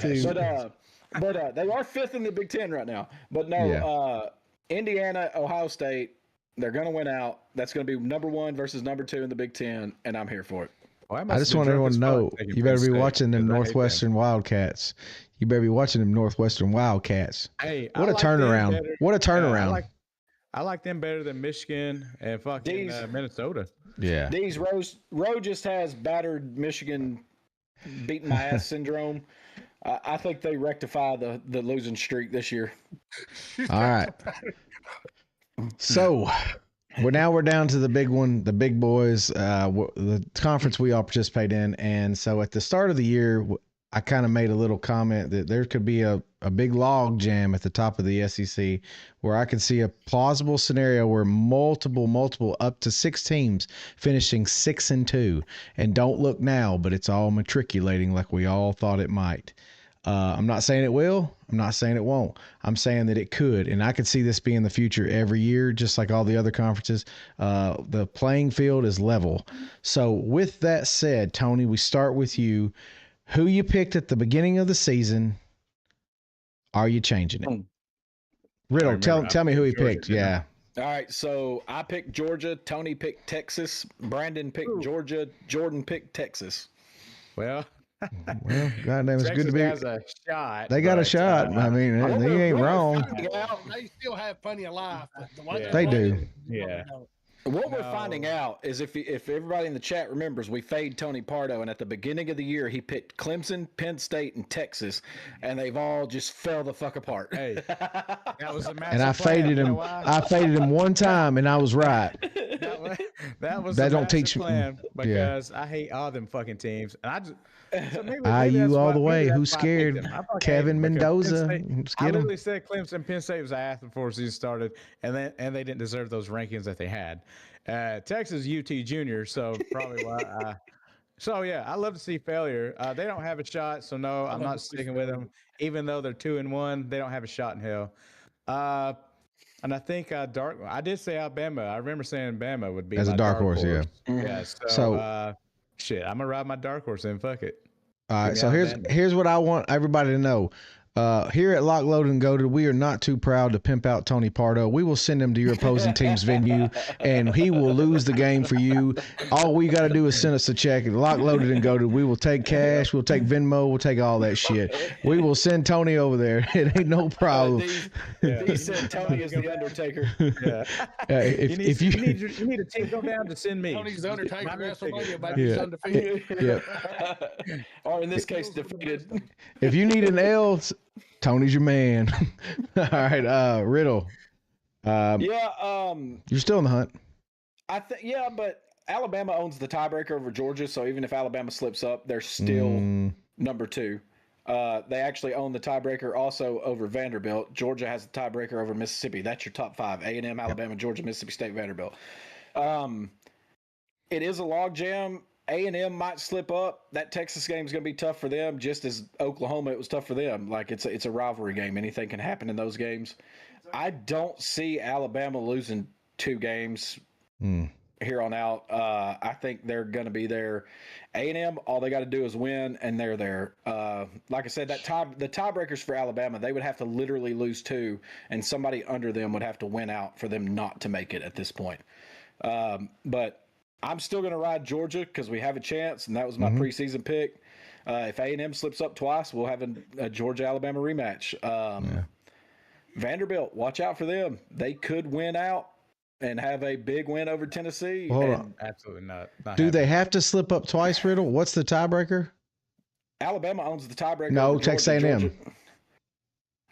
But they are 5th in the Big Ten right now. But no, Indiana, Ohio State, they're going to win out. That's going to be number 1 versus number 2 in the Big Ten, and I'm here for it. I just want everyone to know you better be watching them Northwestern Wildcats. You better be watching them Northwestern Wildcats. Hey, what a turnaround! What a turnaround! I like them better than Michigan and fucking Minnesota. Yeah. These Roe just has battered Michigan, beating my ass syndrome. I think they rectify the losing streak this year. All right. So. Well, we're down to the big one, the big boys, the conference we all participate in. And so at the start of the year, I kind of made a little comment that there could be a big log jam at the top of the SEC where I could see a plausible scenario where multiple up to 6 teams finishing 6-2. And don't look now, but it's all matriculating like we all thought it might. I'm not saying it will. I'm not saying it won't. I'm saying that it could, and I could see this being the future every year, just like all the other conferences. The playing field is level. So with that said, Tony, we start with you. Who you picked at the beginning of the season? Are you changing it? Riddle, tell me who he picked. Yeah. All right, so I picked Georgia. Tony picked Texas. Brandon picked Georgia. Jordan picked Texas. Well, goddamn, it's good to be. Has a shot. They got a shot. I mean, he ain't wrong. They still have plenty of life. They do. Yeah. What we're finding out is if everybody in the chat remembers, we fade Tony Pardo, and at the beginning of the year, he picked Clemson, Penn State, and Texas, and they've all just fell the fuck apart. Hey, that was a massive and I faded him. I faded him one time, and I was right. That was that a don't teach plan because I hate all them fucking teams, and I just. So maybe IU all the way. Who's scared? Kevin Mendoza. I literally said Clemson, Penn State was ass before the season started, and they didn't deserve those rankings that they had. Texas UT Junior, so probably why. So yeah, I love to see failure. They don't have a shot, so no, I'm not sticking with them. Even though they're 2-1, they don't have a shot in hell. And I think I did say Alabama. I remember saying Bama would be as a dark horse. Yeah. Yeah. So Shit, I'm gonna ride my dark horse and fuck it. All right, so here's what I want everybody to know. Here at Lock, Loaded, and Goated, we are not too proud to pimp out Tony Pardo. We will send him to your opposing team's venue, and he will lose the game for you. All we got to do is send us a check. Lock, Loaded, and Goated. We will take cash. We'll take Venmo. We'll take all that shit. We will send Tony over there. It ain't no problem. He said Tony is the Undertaker. Yeah. If you need a team, go down to send me. Tony's the Undertaker. WrestleMania, baby. He's undefeated. Yeah. Or in this case, defeated. If you need an L, Tony's your man. All right, Riddle. You're still in the hunt. I think, but Alabama owns the tiebreaker over Georgia, so even if Alabama slips up, they're still number 2. They actually own the tiebreaker also over Vanderbilt. Georgia has the tiebreaker over Mississippi. That's your top 5: A&M, Alabama, Georgia, Mississippi State, Vanderbilt. It is a logjam. A&M might slip up. That Texas game is going to be tough for them, just as Oklahoma, it was tough for them. Like, it's a rivalry game. Anything can happen in those games. I don't see Alabama losing 2 games here on out. I think they're going to be there. A&M, all they got to do is win, and they're there. Like I said, the tiebreakers for Alabama, they would have to literally lose 2, and somebody under them would have to win out for them not to make it at this point. But I'm still going to ride Georgia because we have a chance, and that was my preseason pick. If A&M slips up twice, we'll have a Georgia-Alabama rematch. Vanderbilt, watch out for them. They could win out and have a big win over Tennessee. Hold on. Absolutely not. Do they have to slip up twice, Riddle? What's the tiebreaker? Alabama owns the tiebreaker. No, Texas A&M.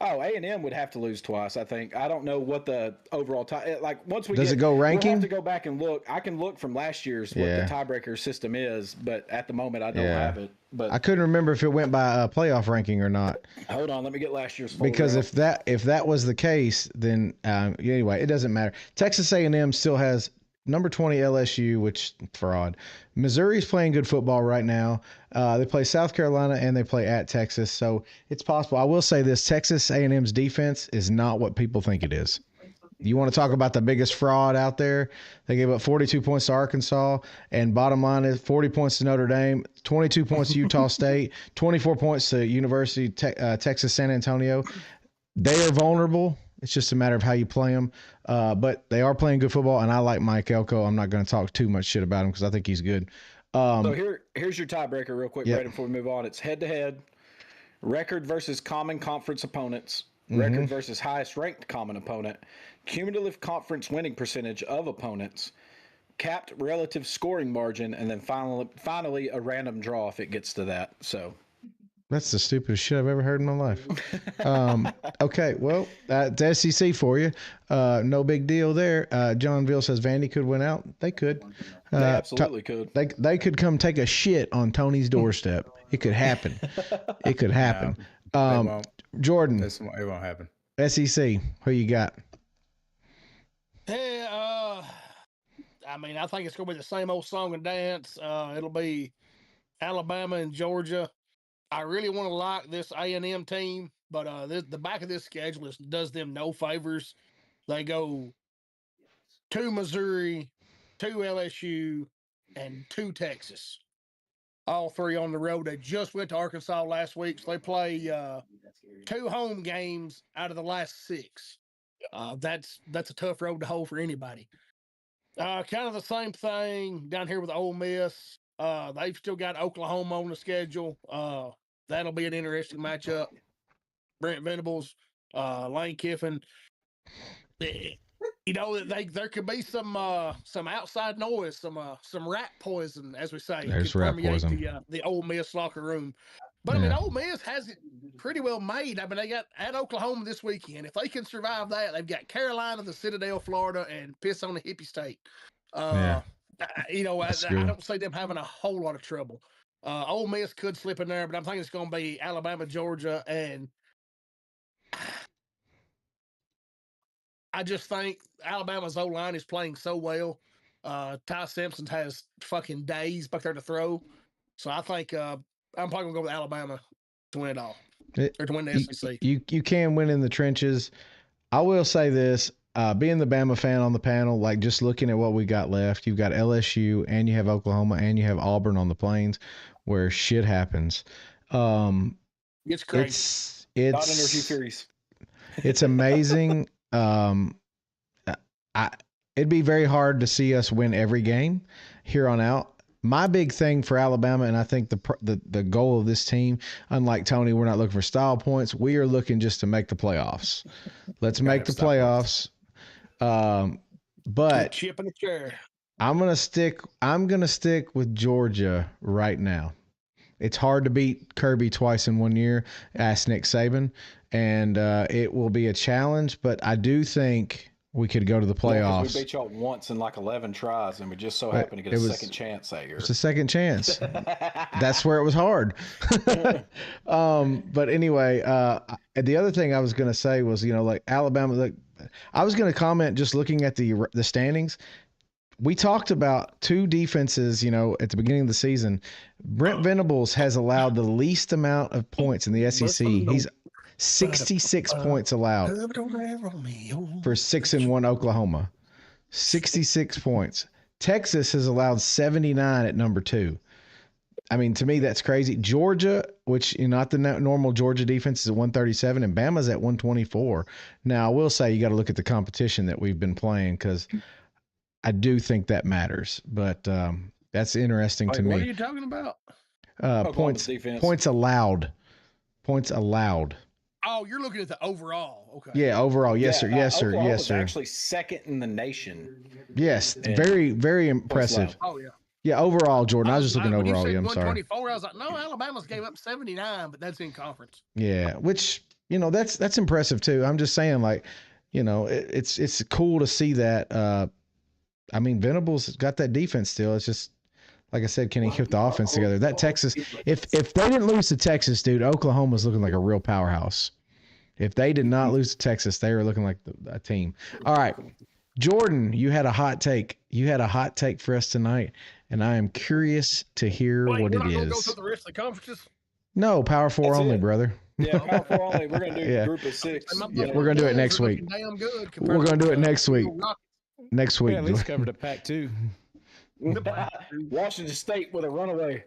Oh, A&M would have to lose twice, I think. I don't know what the overall tie. Like, once we Does it go ranking? We'll have to go back and look. I can look from last year's what the tiebreaker system is, but at the moment I don't have it. But I couldn't remember if it went by a playoff ranking or not. Hold on, let me get last year's. Because if that was the case, then anyway, it doesn't matter. Texas A&M still has number 20 LSU, which fraud. Missouri's playing good football right now. They play South Carolina and they play at Texas, so it's possible. I will say this: Texas A&M's defense is not what people think it is. You want to talk about the biggest fraud out there? They gave up 42 points to Arkansas, and bottom line is 40 points to Notre Dame, 22 points to Utah State, 24 points to University Texas San Antonio. They are vulnerable. It's just a matter of how you play them. But they are playing good football, and I like Mike Elko. I'm not going to talk too much shit about him because I think he's good. So here's your tiebreaker real quick, Brandon, before we move on. It's head-to-head, record versus common conference opponents, record versus highest-ranked common opponent, cumulative conference winning percentage of opponents, capped relative scoring margin, and then finally a random draw if it gets to that. So that's the stupidest shit I've ever heard in my life. Okay, well, that's SEC for you. No big deal there. John Veal says Vandy could win out. They could. They absolutely could. They could come take a shit on Tony's doorstep. It could happen. It could happen. Jordan. It won't happen. SEC, who you got? Hey, I mean, I think it's going to be the same old song and dance. It'll be Alabama and Georgia. I really want to like this A&M team, but the back of this schedule does them no favors. They go to Missouri, to LSU, and to Texas. All 3 on the road. They just went to Arkansas last week, so they play 2 home games out of the last 6. That's a tough road to hold for anybody. Kind of the same thing down here with Ole Miss. They've still got Oklahoma on the schedule. That'll be an interesting matchup. Brent Venables, Lane Kiffin. You know, there could be some outside noise, some rat poison, as we say. There's rat poison. The Ole Miss locker room. But I mean, Ole Miss has it pretty well made. I mean, they got at Oklahoma this weekend. If they can survive that, they've got Carolina, the Citadel, Florida, and piss on the hippie state. You know, I don't see them having a whole lot of trouble. Ole Miss could slip in there, but I'm thinking it's going to be Alabama, Georgia, and I just think Alabama's O-line is playing so well. Ty Simpson has fucking days back there to throw. So I think I'm probably going to go with Alabama to win it all. Or to win the SEC. You can win in the trenches. I will say this. being the Bama fan on the panel, like just looking at what we got left, you've got LSU and you have Oklahoma and you have Auburn on the Plains where shit happens. It's crazy. It's not Energy Furies. It's amazing. It'd be very hard to see us win every game here on out. My big thing for Alabama, and I think the goal of this team, unlike Tony, we're not looking for style points. We are looking just to make the playoffs. Let's make the playoffs. But chip in the chair. I'm gonna stick with Georgia right now. It's hard to beat Kirby twice in 1 year. Ask Nick Saban, and it will be a challenge. But I do think we could go to the playoffs. We beat y'all once in like 11 tries, and we just so happened to get a second chance that year. It's a second chance. That's where it was hard. But anyway, the other thing I was going to say was, like Alabama. Like, I was going to comment just looking at the standings. We talked about two defenses, at the beginning of the season. Brent Venables has allowed the least amount of points in the SEC. He's 66 points allowed for 6-1 Oklahoma. 66 points. Texas has allowed 79 at number 2. I mean, to me, that's crazy. Georgia, which not the normal Georgia defense, is at 137, and Bama's at 124. Now, I will say you got to look at the competition that we've been playing because I do think that matters. But that's interesting to me. What are you talking about? Points allowed. Points allowed. Oh, you're looking at the overall. Okay. Yeah, overall. Yes, sir. Yes, sir. Oklahoma Yes, sir. Actually, second in the nation. Yes, very, very impressive. Oh, yeah. Yeah, overall, Jordan. I was just looking overall. Yeah, I'm sorry. 124. I was like, no, Alabama's gave up 79, but that's in conference. Yeah, which that's impressive too. I'm just saying, like, it's cool to see that. I mean, Venables got that defense still. It's just, like I said, can he keep the offense together? That Texas, if they didn't lose to Texas, dude, Oklahoma's looking like a real powerhouse. If they did not lose to Texas, they were looking like a team. All right, Jordan, you had a hot take. You had a hot take for us tonight, and I am curious to hear what it is. Go through the rest of the conferences? No, Power 4 only, brother. Yeah, Power 4 only. We're going to do group of 6. Yeah, we're going to do it next week. Damn good. We're going to do it next week. Next week. Yeah, at least cover the pack too. Washington State with a runaway.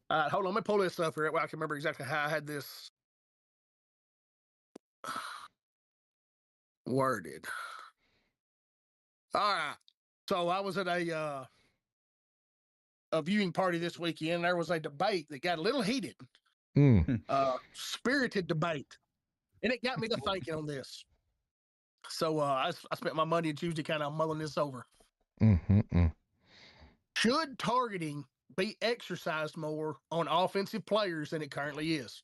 All right, hold on. Let me pull this up here. Well, I can remember exactly how I had this worded. All right. So I was at a viewing party this weekend. There was a debate that got a little heated. Spirited debate. And it got me to thinking on this. So I spent my Monday and Tuesday kind of mulling this over. Should targeting be exercised more on offensive players than it currently is?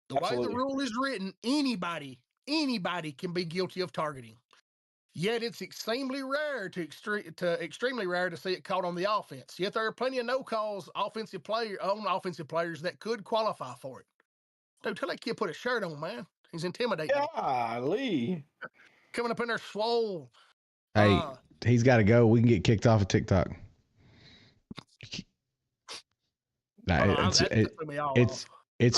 The way the rule is written, anybody can be guilty of targeting. Yet it's extremely rare extremely rare to see it caught on the offense. Yet there are plenty of no calls offensive players that could qualify for it. Dude, tell that kid put a shirt on, man. He's intimidating. Golly. Coming up in there swole. Hey, he's got to go. We can get kicked off of TikTok. It's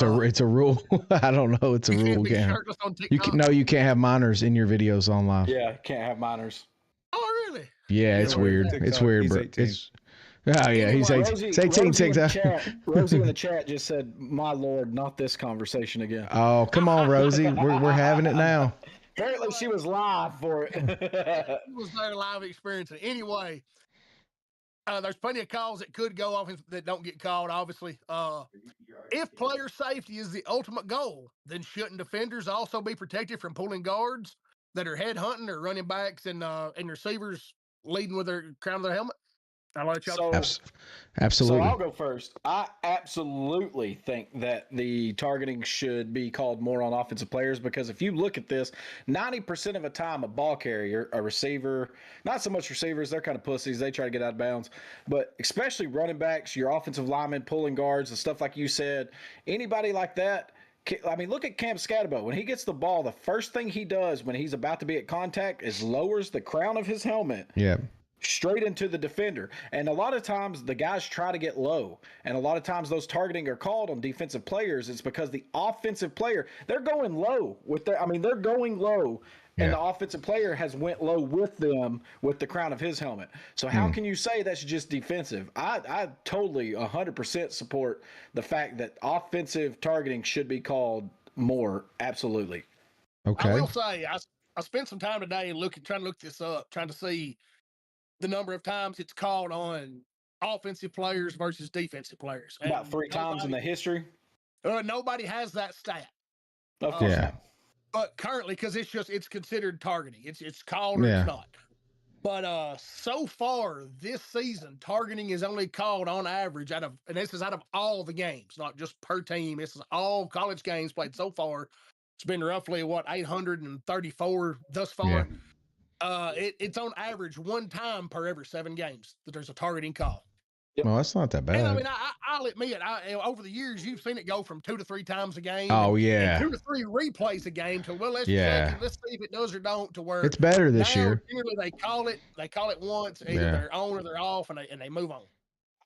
a rule. I don't know. It's a rule. You can't have minors in your videos on live. Yeah, can't have minors. Oh, really? Yeah, it's weird. It's weird, bro. He's 18. It's 18 TikTok. Rosie in the chat just said, "My Lord, not this conversation again." Oh, come on, Rosie. We're having it now. Apparently, she was live for it. She was there live experiencing it. Anyway, there's plenty of calls that could go off that don't get called, obviously. If player safety is the ultimate goal, then shouldn't defenders also be protected from pulling guards that are head hunting or running backs and receivers leading with their crown of their helmet? I'll let y'all. Absolutely. So I'll go first. I absolutely think that the targeting should be called more on offensive players because if you look at this, 90% of the time a ball carrier, a receiver, not so much receivers, they're kind of pussies. They try to get out of bounds. But especially running backs, your offensive linemen, pulling guards, and stuff like you said, anybody like that. I mean, look at Cam Scatterbo. When he gets the ball, the first thing he does when he's about to be at contact is lowers the crown of his helmet. Yeah. straight into the defender. And a lot of times the guys try to get low. And a lot of times those targeting are called on defensive players. It's because the offensive player, they're going low with they're going low. And the offensive player has went low with them with the crown of his helmet. So how can you say that's just defensive? I totally 100% support the fact that offensive targeting should be called more. Absolutely. Okay. I will say, I spent some time today trying to look this up, trying to see the number of times it's called on offensive players versus defensive players. About 3 times in the history. Nobody has that stat. Of course not. But currently, because it's considered targeting. It's called or it's not. But so far this season, targeting is only called on average and this is out of all the games, not just per team. This is all college games played so far. It's been roughly 834 thus far. It's on average 1 time per every 7 games that there's a targeting call. Well, that's not that bad. And I mean, I'll admit, over the years, you've seen it go from 2 to 3 times a game. Oh, yeah. 2 to 3 replays a game to, let's check it. Let's see if it does or don't, to where it's better this year. Generally, they call it once, either they're on or they're off, and they move on.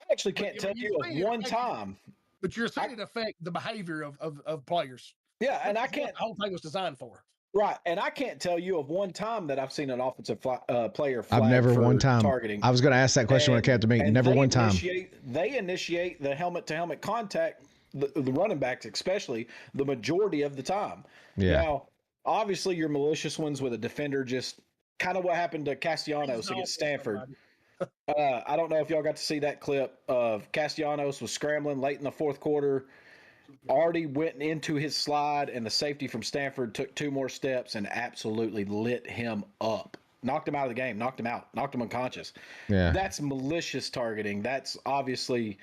I actually can't tell you of one time. But you're seeing it affect the behavior of players. Yeah, and I What can't. the whole thing was designed for. Right, and I can't tell you of one time that I've seen an offensive player flag I've never for one time targeting. I was going to ask that question when it came to me. Never one time. They initiate the helmet-to-helmet contact, the running backs especially, the majority of the time. Yeah. Now, obviously, your malicious ones with a defender, just kind of what happened to Castellanos against Stanford. I don't know if y'all got to see that clip of Castellanos was scrambling late in the 4th quarter. Already went into his slide, and the safety from Stanford took 2 more steps and absolutely lit him up. Knocked him out of the game, knocked him out, knocked him unconscious. Yeah. That's malicious targeting. That's obviously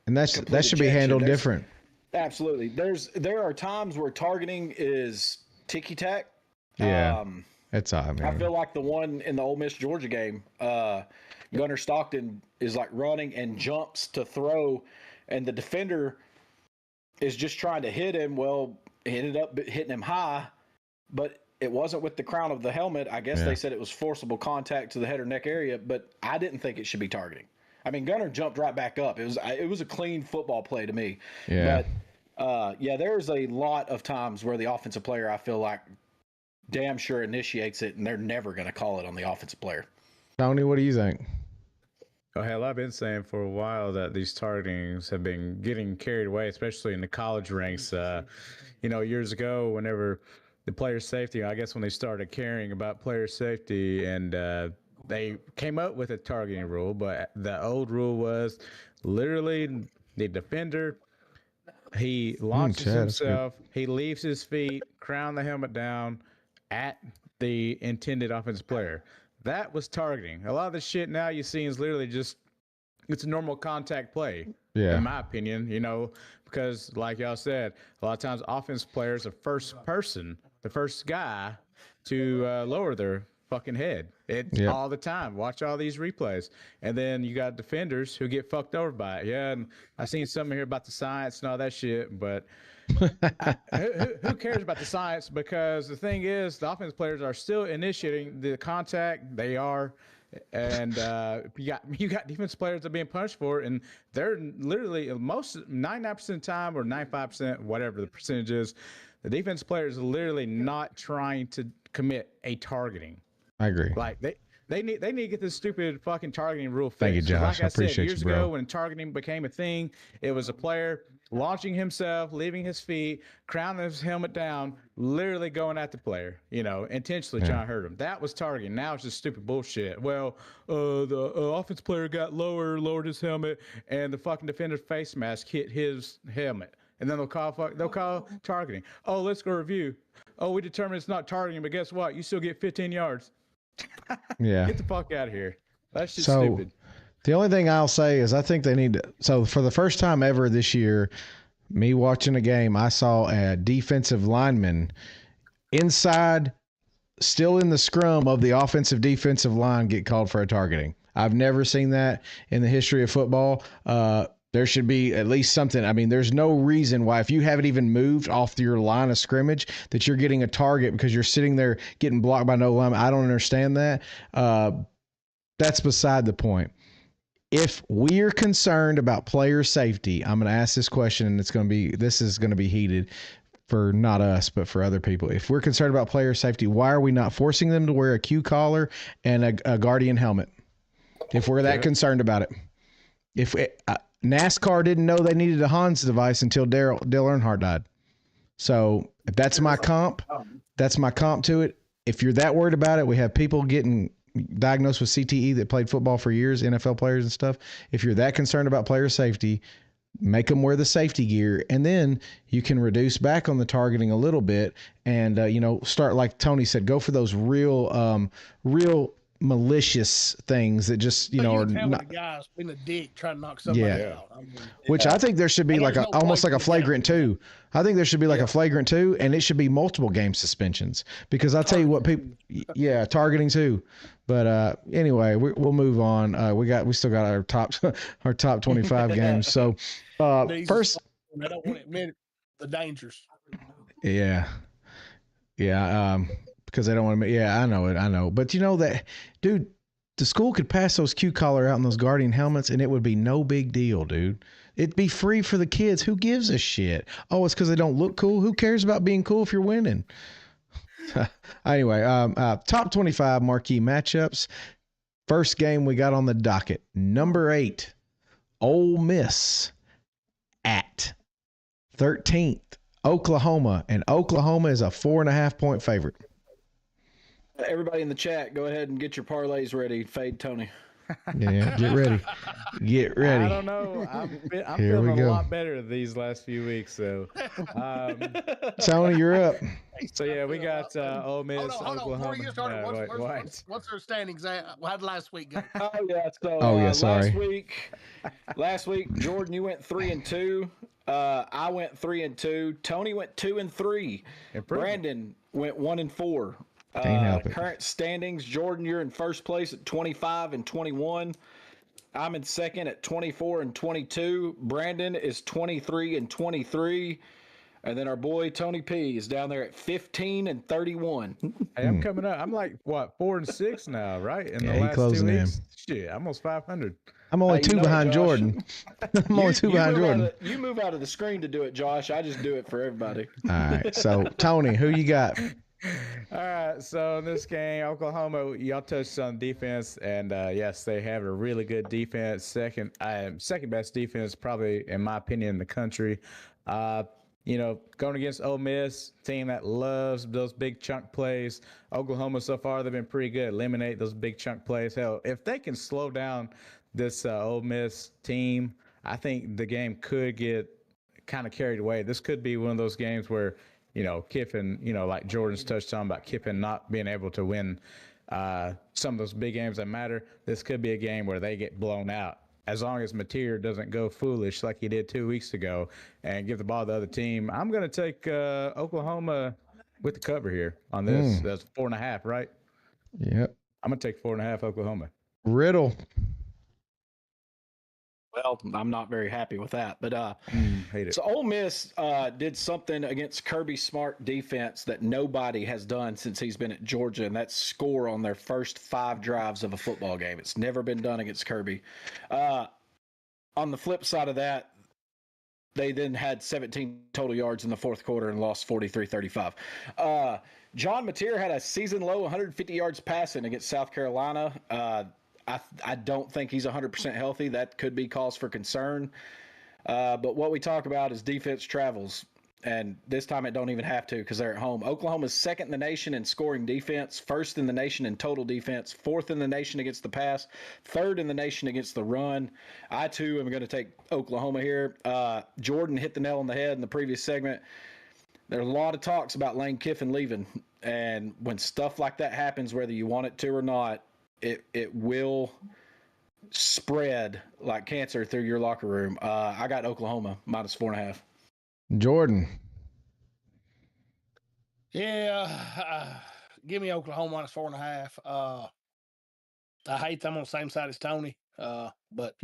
and that should be handled different. Absolutely. There are times where targeting is ticky-tack. Yeah. It's odd, man. I feel like the one in the Ole Miss Georgia game, Gunnar Stockton is like running and jumps to throw, and the defender is just trying to hit him. Well, he ended up hitting him high, but it wasn't with the crown of the helmet. I guess they said it was forcible contact to the head or neck area, but I didn't think it should be targeting. I mean, Gunnar jumped right back up. It was a clean football play to me. Yeah. But there's a lot of times where the offensive player, I feel like, damn sure initiates it, and they're never going to call it on the offensive player. Tony, what do you think? Oh, hell, I've been saying for a while that these targetings have been getting carried away, especially in the college ranks. Years ago, whenever the player safety, I guess when they started caring about player safety, and they came up with a targeting rule, but the old rule was literally the defender, he launches himself, he leaves his feet, crown the helmet down at the intended offensive player. That was targeting. A lot of the shit now you see is literally just, it's a normal contact play, in my opinion, because like y'all said, a lot of times offense players are the first guy to lower their fucking head. It's all the time. Watch all these replays. And then you got defenders who get fucked over by it. Yeah, and I seen something here about the science and all that shit, but who cares about the science? Because the thing is, the offense players are still initiating the contact. They are, and you got defense players that are being punished for it, and they're literally 99% of the time, or 95%, whatever the percentage is, the defense players are literally not trying to commit a targeting. I agree. Like they need to get this stupid fucking targeting rule fixed. Thank you, Josh. Like I appreciate years you, bro. ago when targeting became a thing, it was a player launching himself, leaving his feet, crowning his helmet down, literally going at the player, intentionally trying to hurt him. That was targeting. Now it's just stupid bullshit. Well, the offense player got lowered his helmet, and the fucking defender's face mask hit his helmet. And then they'll call targeting. Oh, let's go review. Oh, we determined it's not targeting, but guess what? You still get 15 yards. Yeah. Get the fuck out of here. That's just So, stupid. the only thing I'll say is I think they need to. So, for the first time ever this year, me watching a game, I saw a defensive lineman inside, still in the scrum of the offensive defensive line, get called for a targeting. I've never seen that in the history of football. There should be at least something. I mean, there's no reason why, if you haven't even moved off your line of scrimmage, that you're getting a target because you're sitting there getting blocked by no lineman. I don't understand that. that's beside the point. If we're concerned about player safety, I'm going to ask this question, and this is going to be heated for not us, but for other people. If we're concerned about player safety, why are we not forcing them to wear a Q collar and a Guardian helmet? If we're that concerned about it. If NASCAR didn't know they needed a Hans device until Dale Earnhardt died. So if that's my comp to it. If you're that worried about it, we have people getting diagnosed with CTE that played football for years, NFL players and stuff. If you're that concerned about player safety, make them wear the safety gear, and then you can reduce back on the targeting a little bit and, start, like Tony said, go for those real malicious things that just, are not. The guys being a dick trying to knock somebody out. Which I think there should be almost like a flagrant 2. I think there should be like a flagrant 2, and it should be multiple game suspensions, because I'll tell you what targeting too. But anyway, we'll move on. We still got our top 25 games. So first, I don't want to admit the dangers. Yeah. Because they don't want to. Yeah, I know. But you know that, dude. The school could pass those Q collar out and those Guardian helmets, and it would be no big deal, dude. It'd be free for the kids. Who gives a shit? Oh, it's because they don't look cool. Who cares about being cool if you're winning? Anyway, top 25 marquee matchups. First game we got on the docket. Number 8, Ole Miss at 13th, Oklahoma. And Oklahoma is a 4.5 point favorite. Everybody in the chat, go ahead and get your parlays ready. Fade Tony. Yeah, get ready. I don't know. I'm feeling a lot better these last few weeks. So, Tony, you're up. So yeah, we got Ole Miss, Hold on. Oklahoma. Before you start, what's our standings at? How did last week go? Sorry. Last week, Jordan, you went 3-2. I went 3-2. Tony went 2-3. Brandon went 1-4. Current standings, Jordan, you're in first place at 25-21. I'm in second at 24-22. Brandon is 23-23. And then our boy Tony P is down there at 15-31. Hey, I'm coming up. I'm like 4-6 now, right? In the last 2 weeks. Shit, almost 500. I'm only 2 behind Jordan. I'm only 2 behind Jordan. You move out of the screen to do it, Josh. I just do it for everybody. All right. So Tony, who you got? All right, so in this game, Oklahoma, y'all touched on defense, and yes, they have a really good defense. Second best defense, probably in my opinion, in the country. Going against Ole Miss, team that loves those big chunk plays. Oklahoma so far, they've been pretty good. Eliminate those big chunk plays. Hell, if they can slow down this Ole Miss team, I think the game could get kind of carried away. This could be one of those games where Kiffin, like Jordan's touched on about Kiffin not being able to win some of those big games that matter. This could be a game where they get blown out. As long as Napier doesn't go foolish like he did 2 weeks ago and give the ball to the other team, I'm going to take Oklahoma with the cover here on this. That's 4.5, right? Yep. I'm going to take 4.5 Oklahoma. Riddle. Well, I'm not very happy with that, but hate it. So Ole Miss did something against Kirby Smart defense that nobody has done since he's been at Georgia, and that's score on their first 5 drives of a football game. It's never been done against Kirby. On the flip side of that, they then had 17 total yards in the fourth quarter and lost 43-35. John Mateer had a season-low 150 yards passing against South Carolina. I don't think he's 100% healthy. That could be cause for concern. But what we talk about is defense travels. And this time it don't even have to because they're at home. Oklahoma's second in the nation in scoring defense, first in the nation in total defense, fourth in the nation against the pass, third in the nation against the run. I, too, am going to take Oklahoma here. Jordan hit the nail on the head in the previous segment. There are a lot of talks about Lane Kiffin leaving. And when stuff like that happens, whether you want it to or not, it will spread like cancer through your locker room. I got Oklahoma minus 4.5. Jordan. Yeah, give me Oklahoma minus 4.5. I hate them on the same side as Tony, but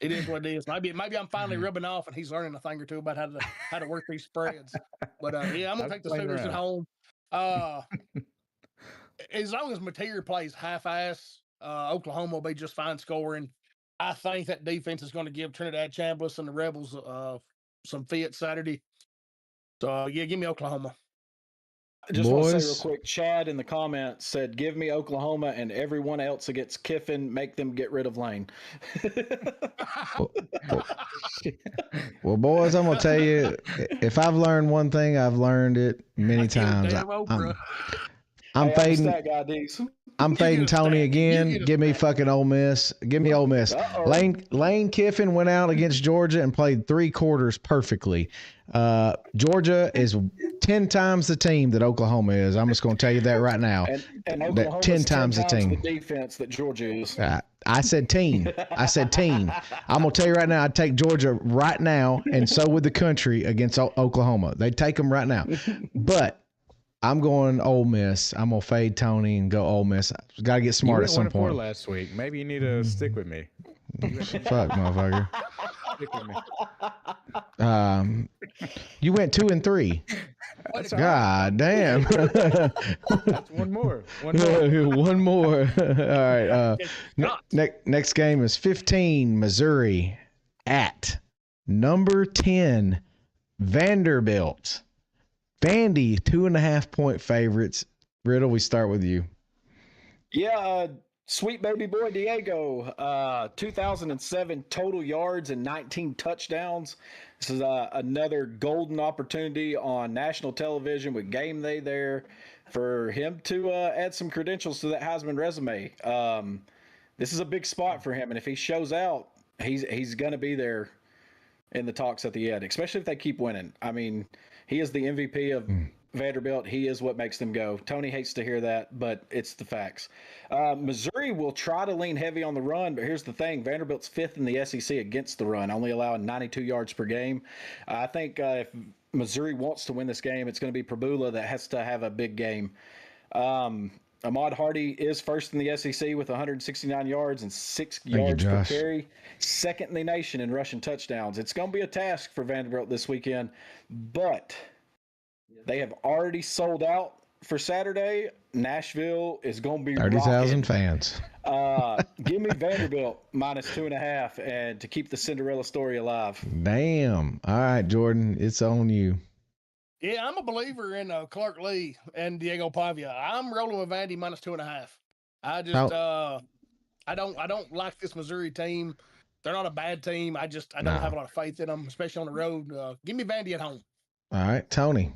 it is what it is. Maybe I'm finally rubbing off, and he's learning a thing or two about how to work these spreads. But yeah, I'm gonna take the Sooners at home. As long as Mateer plays half-ass, Oklahoma will be just fine scoring. I think that defense is going to give Trinidad Chambliss and the Rebels some fit Saturday. So, yeah, give me Oklahoma. I just want to say real Boys. quick, Chad in the comments said, give me Oklahoma and everyone else against Kiffin. Make them get rid of Lane. Well, boys, I'm gonna tell you, if I've learned one thing, I've learned it many times. I'm fading. I'm fading Tony again. Give me fucking Ole Miss. Give me Ole Miss. Lane Kiffin went out against Georgia and played 3 quarters perfectly. Georgia is 10 times the team that Oklahoma is. I'm just going to tell you that right now. And Oklahoma's 10 times the team. The defense that Georgia is. I said team. I'm going to tell you right now, I'd take Georgia right now, and so would the country against Oklahoma. They'd take them right now. But I'm going Ole Miss. I'm going to fade Tony and go Ole Miss. Got to get smart at some point. Last week. Maybe you need to stick with me. Fuck, motherfucker. Stick with me. You went 2-3. God damn. That's one more. One more. All right. Next game is 15, Missouri at number 10, Vanderbilt. Vandy, 2.5-point favorites. Riddle, we start with you. Yeah, sweet baby boy Diego, 2007 total yards and 19 touchdowns. This is another golden opportunity on national television with game day there for him to add some credentials to that Heisman resume. This is a big spot for him, and if he shows out, he's going to be there in the talks at the end, especially if they keep winning. I mean, he is the MVP of Vanderbilt. He is what makes them go. Tony hates to hear that, but it's the facts. Missouri will try to lean heavy on the run, but here's the thing. Vanderbilt's 5th in the SEC against the run, only allowing 92 yards per game. I think if Missouri wants to win this game, it's going to be Pabula that has to have a big game. Ahmad Hardy is 1st in the SEC with 169 yards and 6 yards per carry. 2nd in the nation in rushing touchdowns. It's going to be a task for Vanderbilt this weekend, but they have already sold out for Saturday. Nashville is going to be 30,000 fans. Give me Vanderbilt -2.5 and to keep the Cinderella story alive. Damn. All right, Jordan, it's on you. Yeah, I'm a believer in Clark Lee and Diego Pavia. I'm rolling with Vandy -2.5. I just I don't like this Missouri team. They're not a bad team. I don't have a lot of faith in them, especially on the road. Give me Vandy at home. All right, Tony.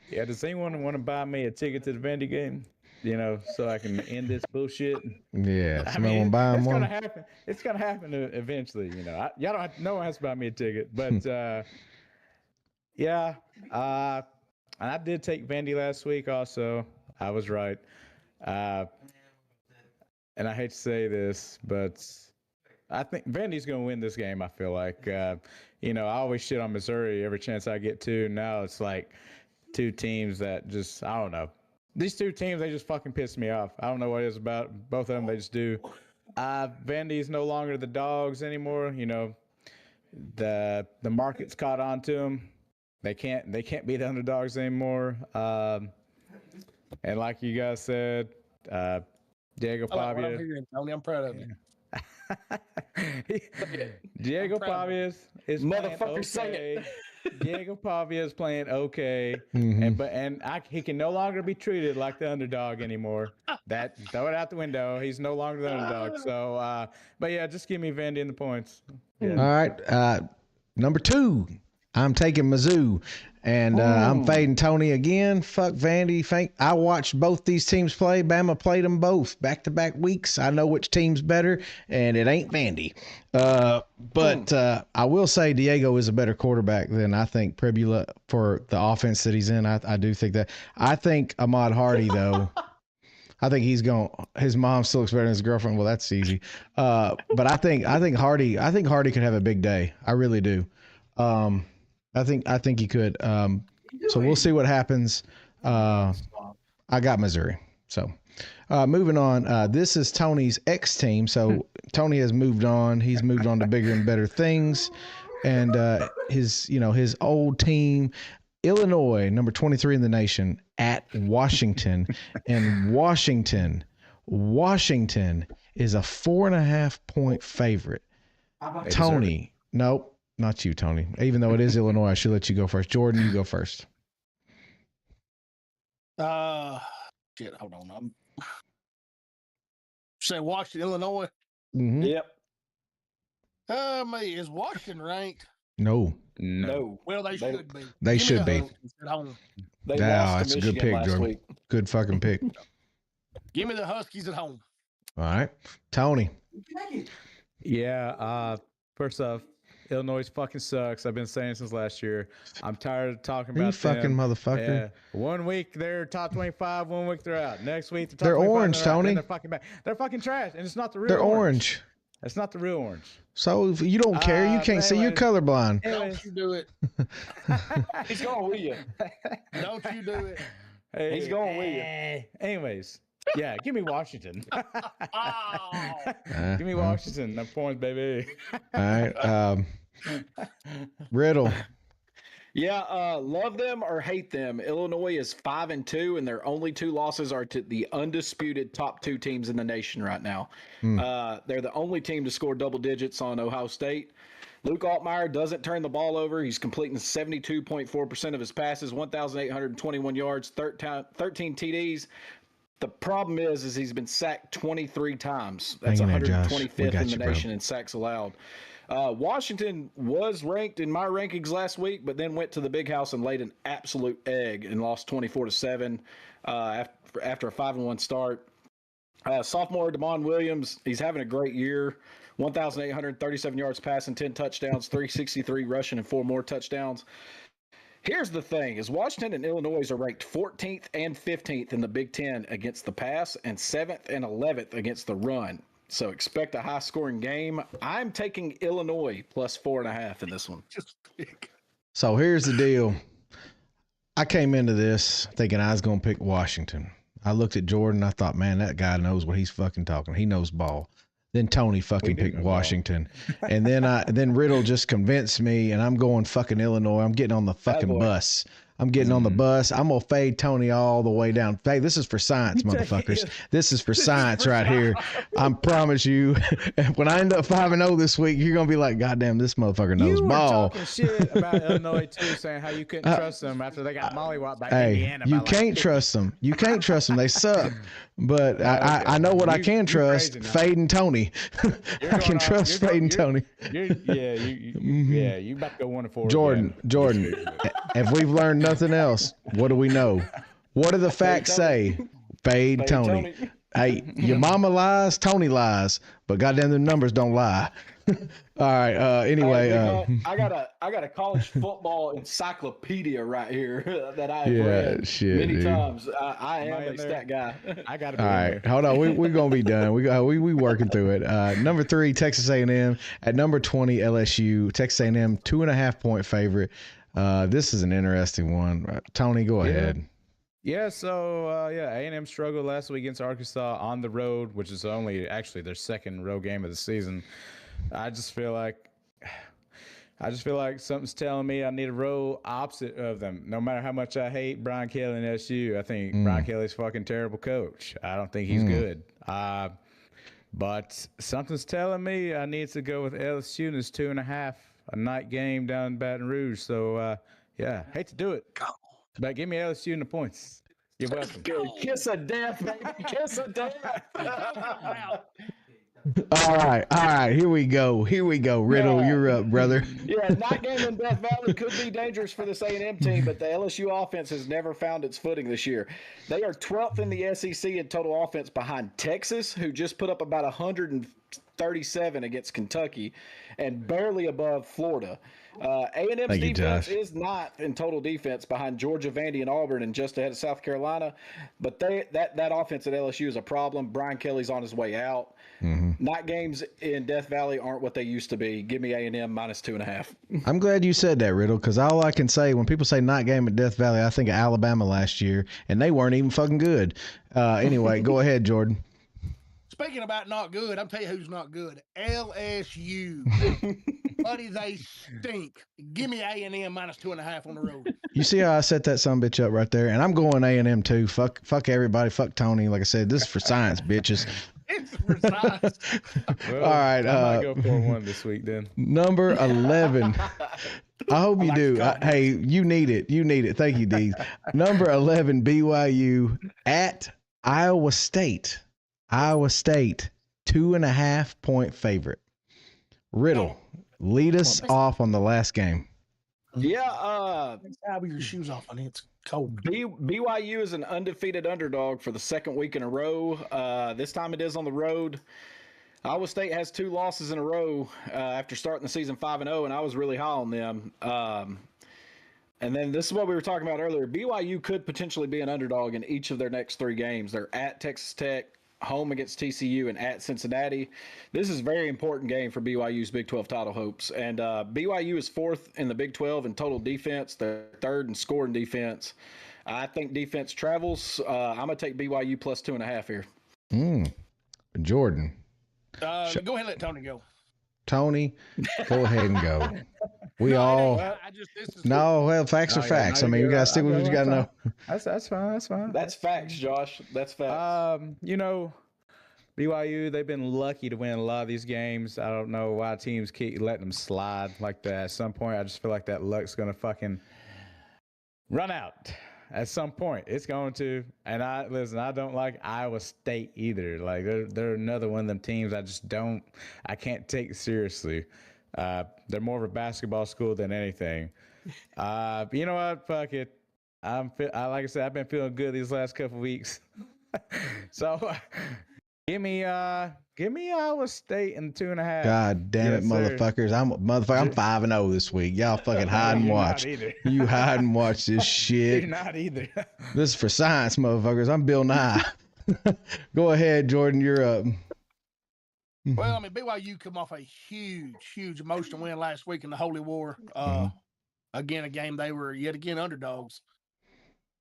Yeah, does anyone want to buy me a ticket to the Vandy game? You know, so I can end this bullshit. Yeah, someone want to buy him one. It's gonna happen eventually. You know, y'all don't have, no one has to buy me a ticket, but yeah. And I did take Vandy last week. Also, I was right. And I hate to say this, but I think Vandy's going to win this game. I feel like, you know, I always shit on Missouri every chance I get to. Now it's like 2 teams that just, I don't know. These 2 teams, they just fucking piss me off. I don't know what it is about both of them. They just do. Vandy's no longer the dogs anymore. You know, the market's caught on to them. They can't be the underdogs anymore. And like you guys said, Diego Pavia. Tony, I'm proud of you. Diego Pavia is motherfucker okay. say it. Diego Pavia is playing okay, he can no longer be treated like the underdog anymore. That throw it out the window. He's no longer the underdog. So, but yeah, just give me Vandy in the points. Yeah. All right, number 2. I'm taking Mizzou, and I'm fading Tony again. Fuck Vandy. I watched both these teams play. Bama played them both back-to-back weeks. I know which team's better, and it ain't Vandy. But I will say Diego is a better quarterback than I think Prebula for the offense that he's in. I do think that. I think Ahmad Hardy, though, I think his mom still looks better than his girlfriend. Well, that's easy. But I think Hardy could have a big day. I really do. I think he could. So we'll see what happens. I got Missouri. So moving on. This is Tony's ex team. So Tony has moved on. He's moved on to bigger and better things. And his old team, Illinois, number 23 in the nation, at Washington. And Washington Washington is a 4.5-point favorite. Tony, nope, not you, Tony. Even though it is Illinois, I should let you go first. Jordan, you go first. Shit, hold on. I'm say Washington, Illinois. Mm-hmm. Yep. Is Washington ranked? No. Well, they should be. They should be. At home. They That's lost to a good Michigan pick, last Jordan. week. Good fucking pick. Give me the Huskies at home. All right. Tony. Yeah. First off, Illinois fucking sucks. I've been saying since last year. I'm tired of talking about You fucking them. motherfucker. Yeah. 1 week they're top 25, 1 week they're out. Next week They're orange, Tony. They're fucking bad. They're fucking trash, and it's not the real. They're orange. It's not the real orange. So if you don't care, you can't see. You're colorblind. Don't you do it. He's going with you. Don't you do it. Hey, He's going with you. Anyways, yeah, give me Washington. Oh. Give me Washington. No points, baby. All right. Riddle. Yeah, love them or hate them. Illinois is 5-2, and their only 2 losses are to the undisputed top 2 teams in the nation right now. They're the only team to score double digits on Ohio State. Luke Altmaier doesn't turn the ball over. He's completing 72.4% of his passes, 1,821 yards, 13 TDs. The problem is he's been sacked 23 times. That's Hang in there, Josh. 125th in the bro. nation in sacks allowed. Washington was ranked in my rankings last week, but then went to the big house and laid an absolute egg and lost 24-7 after a 5-1 start. Sophomore Damon Williams, he's having a great year. 1,837 yards passing, 10 touchdowns, 363 rushing, and 4 more touchdowns. Here's the thing, is Washington and Illinois are ranked 14th and 15th in the Big Ten against the pass and 7th and 11th against the run. So expect a high-scoring game. I'm taking Illinois plus 4.5 in this one. Just pick. So here's the deal. I came into this thinking I was going to pick Washington. I looked at Jordan. I thought, man, that guy knows what he's fucking talking. He knows ball. Then Tony fucking picked Washington. And then Riddle just convinced me, and I'm going fucking Illinois. I'm getting on the fucking bus. I'm getting on the bus. I'm going to fade Tony all the way down. Hey, this is for science, motherfuckers. This is for science right here. I promise you, when I end up 5-0 this week, you're going to be like, God damn, this motherfucker knows You were ball. talking shit about Illinois, too, saying how you couldn't trust them after they got mollywopped by Indiana. You by can't trust them. You can't trust them. They suck. But I know what I can trust, fading Tony. I can trust fading Tony. You about to go 1-4. Jordan, if we've learned nothing else, what do we know? What do the facts say? Fade Tony. Hey, your mama lies, Tony lies, but goddamn, the numbers don't lie. All right. Anyway, I got a college football encyclopedia right here that I have read many times. I am a stat guy. I got all right. Hold on. We're gonna be done. We working through it. Number 3, Texas A&M. At number 20, LSU. Texas A&M 2.5-point favorite. This is an interesting one. Tony, go ahead. Yeah, so A&M struggled last week against Arkansas on the road, which is only actually their second road game of the season. I just feel like something's telling me I need a row opposite of them. No matter how much I hate Brian Kelly and SU, I think Brian Kelly's a fucking terrible coach. I don't think he's good. But something's telling me I need to go with LSU, and it's 2.5, a night game down in Baton Rouge. So hate to do it, but give me LSU and the points. You're welcome. Kiss of death, baby. Kiss of death. All right. Here we go. Riddle, you're up, brother. Yeah, night game in Death Valley could be dangerous for this A&M team, but the LSU offense has never found its footing this year. They are 12th in the SEC in total offense behind Texas, who just put up about 137 against Kentucky, and barely above Florida. A&M's defense is not in total defense behind Georgia, Vandy, and Auburn, and just ahead of South Carolina. But that offense at LSU is a problem. Brian Kelly's on his way out. Night games in Death Valley aren't what they used to be. Give me A&M minus 2.5. I'm glad you said that, Riddle, because all I can say when people say night game at Death Valley, I think of Alabama last year, and they weren't even fucking good. Anyway, go ahead, Jordan. Speaking about not good, I'm tell you who's not good. LSU. Buddy, they stink. Give me A&M -2.5 on the road. You see how I set that sumbitch up right there? And I'm going A&M too. Fuck everybody. Fuck Tony. Like I said, this is for science, bitches. It's for science. Well, all right. I might go 4-1 this week then. Number 11. I hope you do. Hey, you need it. You need it. Thank you, Dee. Number 11, BYU at Iowa State. Iowa State, 2.5-point favorite. Riddle, lead us off on the last game. Yeah. Have your shoes off, honey. It's cold. BYU is an undefeated underdog for the second week in a row. This time it is on the road. Iowa State has 2 losses in a row after starting the season 5-0, and I was really high on them. And then this is what we were talking about earlier. BYU could potentially be an underdog in each of their next 3 games. They're at Texas Tech, home against TCU, and at Cincinnati. This is a very important game for BYU's Big 12 title hopes. And BYU is 4th in the Big 12 in total defense. They're 3rd in scoring defense. I think defense travels. I'm going to take BYU plus 2.5 here. Jordan. Go ahead and let Tony go. Tony, go ahead and go. We all. Well, facts are facts. I mean, you got to stick with what you got to know. That's fine. That's fine. That's facts, Josh. That's facts. BYU, they've been lucky to win a lot of these games. I don't know why teams keep letting them slide like that. At some point, I just feel like that luck's going to fucking run out. At some point, it's going to. And I don't like Iowa State either. Like they're another one of them teams I can't take seriously. They're more of a basketball school than anything. But you know what? Fuck it. Like I said, I've been feeling good these last couple of weeks. So give me Iowa State in 2.5. God damn it, motherfuckers! I'm 5-0 this week. Y'all fucking hide and watch. You hide and watch this shit. You're not either. This is for science, motherfuckers. I'm Bill Nye. Go ahead, Jordan. You're up. Well, I mean, BYU come off a huge emotional win last week in the Holy War. Again, a game they were yet again underdogs.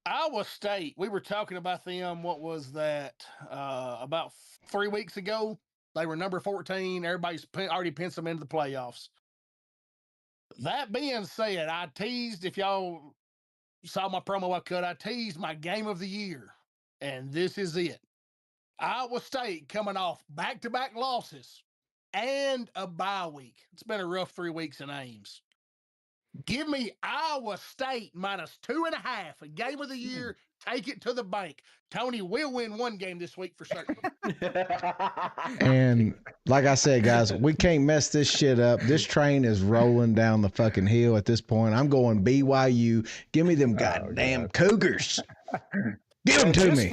Iowa State, we were talking about them, what was that, about 3 weeks ago? They were number 14. Everybody's already penciled them into the playoffs. That being said, I teased, if y'all saw my promo I cut, I teased my game of the year, and this is it. Iowa State coming off back-to-back losses and a bye week. It's been a rough 3 weeks in Ames. Give me Iowa State -2.5, a game of the year. Take it to the bank. Tony will win one game this week for certain. And like I said, guys, we can't mess this shit up. This train is rolling down the fucking hill at this point. I'm going BYU. Give me them goddamn Cougars. Give them to me.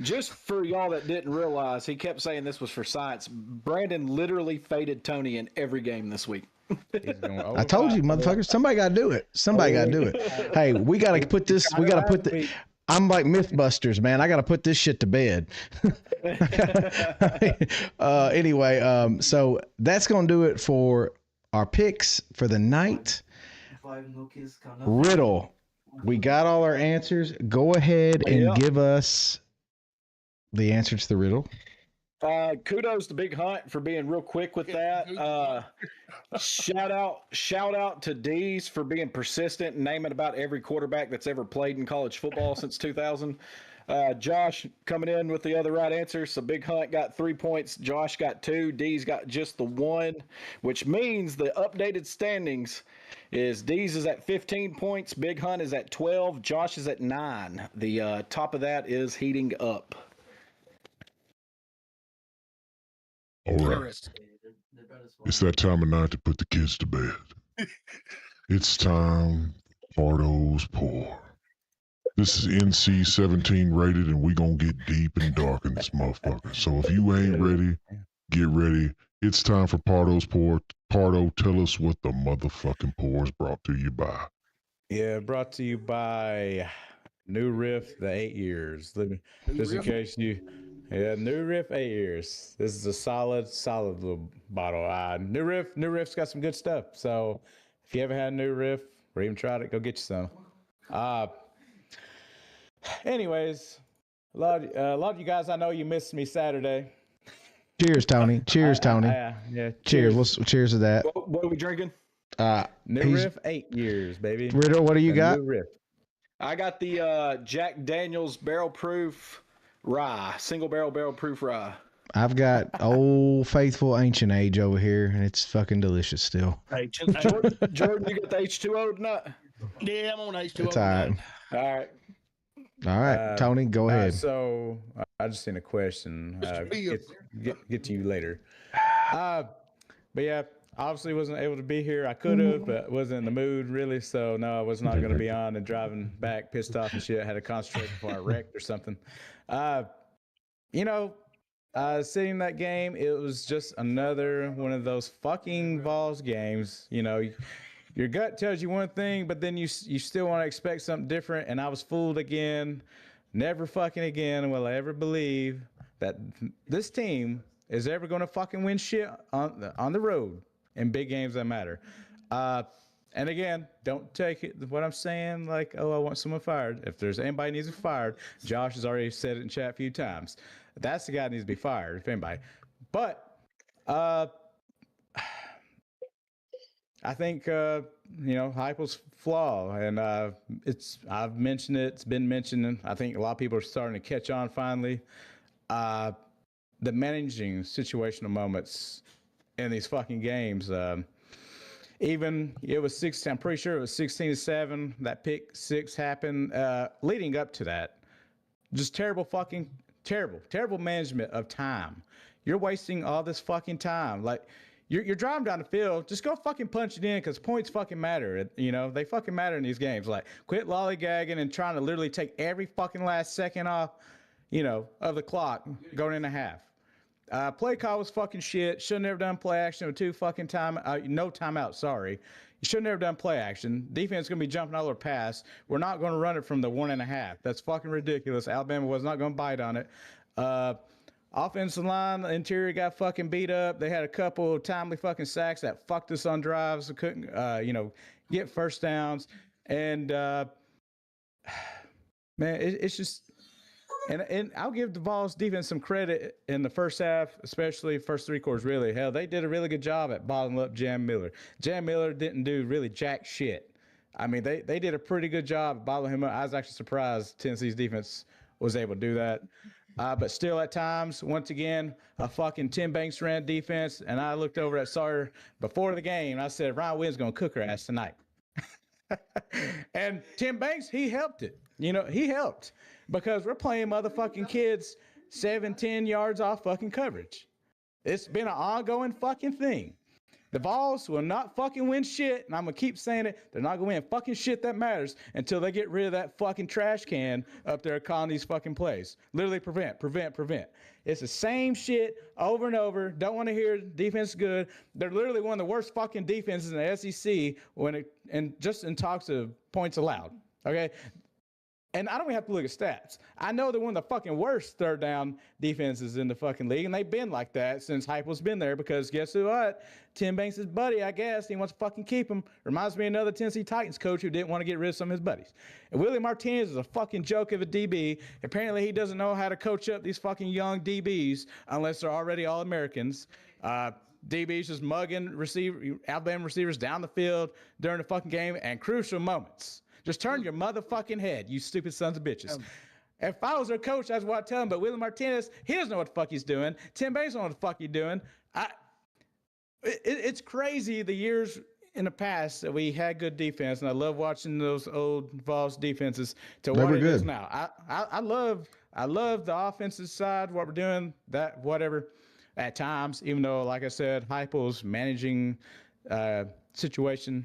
Just for y'all that didn't realize, he kept saying this was for science. Brandon literally faded Tony in every game this week. I told you, motherfuckers. Somebody got to do it. Somebody got to do it. Hey, we got to put this. We got to put the. I'm like Mythbusters, man. I got to put this shit to bed. Anyway, so that's gonna do it for our picks for the night. Riddle, we got all our answers. Go ahead and give us the answer to the riddle. Kudos to Big Hunt for being real quick with that. Shout out to Dees for being persistent and naming about every quarterback that's ever played in college football since 2000. Josh coming in with the other right answer. So Big Hunt got 3 points. Josh got 2. Dees got just the 1, which means the updated standings is Dees is at 15 points. Big Hunt is at 12. Josh is at 9. The top of that is heating up. All right. It's that time of night to put the kids to bed. It's time for Pardo's Pour. This is NC-17 rated, and we gonna get deep and dark in this motherfucker. So if you ain't ready, get ready. It's time for Pardo's Pour. Pardo, tell us what the motherfucking pour is brought to you by. Yeah, brought to you by New Riff, the 8 years. Just in case you... Yeah, New Riff 8 years. This is a solid little bottle. New Riff's got some good stuff. So if you haven't had New Riff or even tried it, go get you some. Anyways, a lot of you guys, I know you missed me Saturday. Cheers, Tony. Cheers, Tony. Yeah. Cheers. Cheers to that. What are we drinking? New Riff 8 years, baby. Riddle, what do you got? New Riff. I got the Jack Daniel's barrel proof rye, single barrel proof rye. I've got Old Faithful Ancient Age over here, and it's fucking delicious still. Hey, Jordan, you got the H2O tonight? yeah, I'm on H2O. It's all right. All right. All right, Tony, go ahead. So I just seen a question. Get to you later. But yeah, obviously wasn't able to be here. I could have, but wasn't in the mood really. So no, I was not going to be on and driving back pissed off and shit. I had to concentrate before I wrecked or something. Seeing that game, it was just another one of those fucking Vols games. You know, your gut tells you one thing, but then you still want to expect something different. And I was fooled again. Never fucking again will I ever believe that this team is ever going to fucking win shit on the road in big games that matter. And again, don't take it what I'm saying like, oh, I want someone fired. If there's anybody needs to be fired, Josh has already said it in chat a few times. That's the guy that needs to be fired, if anybody. But I think Heupel's flaw, and I've mentioned it. It's been mentioned. And I think a lot of people are starting to catch on finally. The managing situational moments in these fucking games. Even it was 16. I'm pretty sure it was 16-7. That pick six happened. Leading up to that, just terrible management of time. You're wasting all this fucking time. Like you're driving down the field, just go fucking punch it in because points fucking matter. You know, they fucking matter in these games. Like quit lollygagging and trying to literally take every fucking last second off, of the clock going into half. Play call was fucking shit. Should have never done play action with no timeout. Sorry. You should have never done play action. Defense is going to be jumping all over pass. We're not going to run it from the 1.5. That's fucking ridiculous. Alabama was not going to bite on it. Offensive line, the interior got fucking beat up. They had a couple of timely fucking sacks that fucked us on drives. Couldn't, get first downs. And, man, it's just, and I'll give the Vols defense some credit in the first half, especially first three quarters, really. Hell, they did a really good job at bottling up Jam Miller. Jam Miller didn't do really jack shit. I mean, they did a pretty good job at bottling him up. I was actually surprised Tennessee's defense was able to do that. But still at times, once again, a fucking Tim Banks ran defense, and I looked over at Sawyer before the game, and I said, Ryan Wynn's going to cook her ass tonight. And Tim Banks, he helped it. He helped because we're playing motherfucking kids 7-10 yards off fucking coverage. It's been an ongoing fucking thing. The Vols will not fucking win shit, and I'm going to keep saying it. They're not going to win fucking shit that matters until they get rid of that fucking trash can up there calling these fucking plays. Literally prevent. It's the same shit over and over. Don't want to hear defense is good. They're literally one of the worst fucking defenses in the SEC just in talks of points allowed. Okay? And I don't even have to look at stats. I know they're one of the fucking worst third down defenses in the fucking league, and they've been like that since Heupel's been there because guess what? Tim Banks' buddy, I guess. He wants to fucking keep him. Reminds me of another Tennessee Titans coach who didn't want to get rid of some of his buddies. And Willie Martinez is a fucking joke of a DB. Apparently, he doesn't know how to coach up these fucking young DBs unless they're already All-Americans. DBs just mugging Alabama receivers down the field during the fucking game and crucial moments. Just turn your motherfucking head, you stupid sons of bitches. If I was their coach, that's what I'd tell him. But Willie Martinez, he doesn't know what the fuck he's doing. Tim Banks don't know what the fuck he's doing. It's crazy the years in the past that we had good defense, and I love watching those old Vols defenses to what it is now. I love the offensive side, what we're doing, that whatever at times, even though, like I said, Heupel's managing situation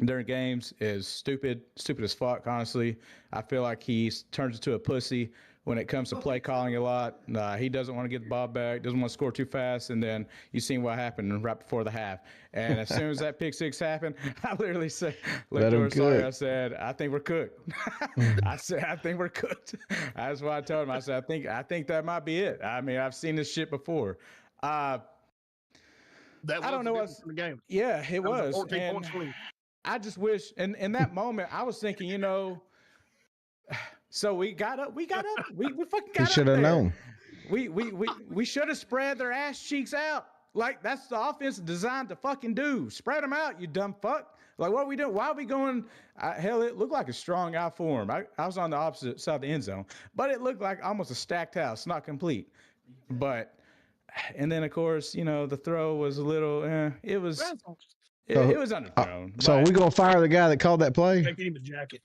during games is stupid as fuck, honestly. I feel like he turns into a pussy when it comes to play calling a lot. He doesn't want to get the ball back, doesn't want to score too fast, and then you seen what happened right before the half. And as soon as that pick six happened, I literally said, I said, I think we're cooked. I said, I think we're cooked. That's what I told him. I said, I think that might be it. I mean, I've seen this shit before. I don't know what's the game. Yeah, it was. 14 points lead. I just wish, and in that moment, I was thinking, so we got up. We fucking got up. He should have known. we should have spread their ass cheeks out. Like, that's the offense designed to fucking do. Spread them out, you dumb fuck. Like, what are we doing? Why are we going? Hell, it looked like a strong out for him. I was on the opposite side of the end zone, but it looked like almost a stacked house, not complete. But, and then, of course, you know, the throw was a little, it was underthrown. So are we going to fire the guy that called that play? Take him a jacket.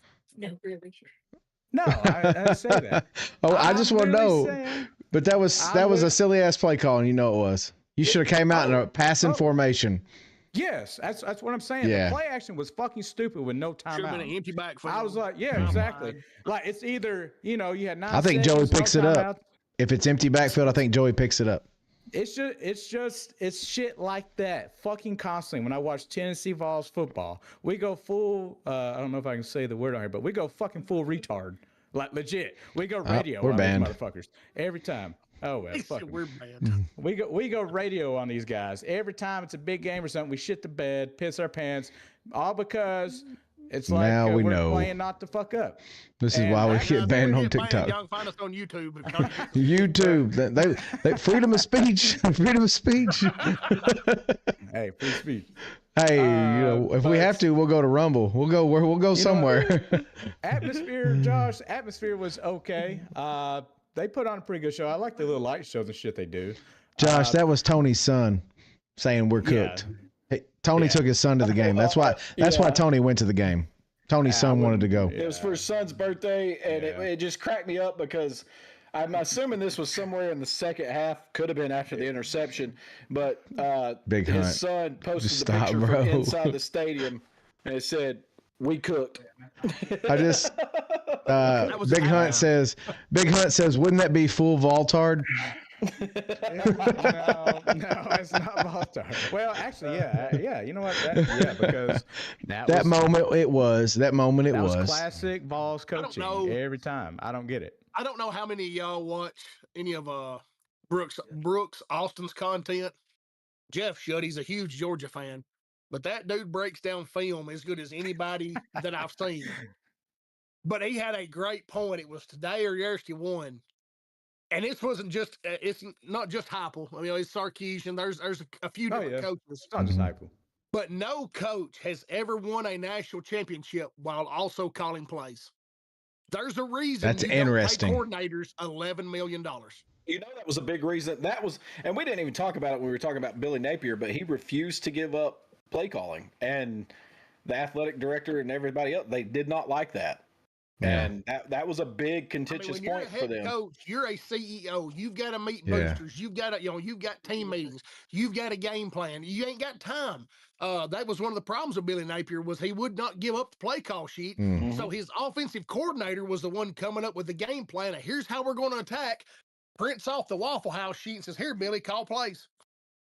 No, I didn't say that. I just want to know. But that was a silly ass play call, and you know it was. You should have came out in a passing formation. Yes, that's what I'm saying. Yeah. The play action was fucking stupid with no timeout. Should have been an empty backfield. I was like, yeah, exactly. Like, it's either, you know, you had 9 I think seconds, Joey picks no it timeout. up. If it's empty backfield, I think Joey picks it up. It's shit like that fucking constantly. When I watch Tennessee Vols football, we go full, I don't know if I can say the word on here, but we go fucking full retard. Like, legit. We go radio we're on banned. these motherfuckers every time. Oh, well, fuck 'em. We're banned. We go radio on these guys. Every time it's a big game or something, we shit the bed, piss our pants, all because it's like Now we we're know. playing not to fuck up. This is why we get banned on TikTok. Y'all can find us on YouTube. YouTube. They freedom of speech. Freedom of speech. Hey, free speech. Hey, you know, if we have to, we'll go to Rumble. We'll go somewhere. Josh, atmosphere was okay. They put on a pretty good show. I like the little light shows and shit they do. Josh, that was Tony's son saying we're cooked. Hey, Tony took his son to the game. That's why Tony went to the game. Tony's son wanted to go. It was for his son's birthday, and it just cracked me up because I'm assuming this was somewhere in the second half. Could have been after the interception, but Big his Hunt. son posted Just the stop, picture bro. from inside the stadium, and it said, "We cooked." I just Big Hunt says, wouldn't that be full Voltard? No, it's not Voltard. Well, actually, yeah. You know what? Because That moment it was classic Vols coaching every time. I don't get it. I don't know how many of y'all watch any of Brooks Austin's content. Jeff Shutt, he's a huge Georgia fan, but that dude breaks down film as good as anybody that I've seen. But he had a great point. It was today or yesterday one. And this wasn't just, it's not just Heupel. I mean, it's Sarkisian. There's a few different coaches. It's not just Heupel. But no coach has ever won a national championship while also calling plays. There's a reason that's interesting. Don't pay coordinators $11 million. You know, that was a big reason. And we didn't even talk about it when we were talking about Billy Napier, but he refused to give up play calling. And the athletic director and everybody else, they did not like that. Yeah. And that was a big contentious point for them. You're a head coach, you're a CEO. You've got to meet boosters. You've got to, you've got team meetings. You've got a game plan. You ain't got time. That was one of the problems with Billy Napier was he would not give up the play call sheet. Mm-hmm. So his offensive coordinator was the one coming up with the game plan. Here's how we're going to attack. Prints off the Waffle House sheet and says, "Here, Billy, call plays."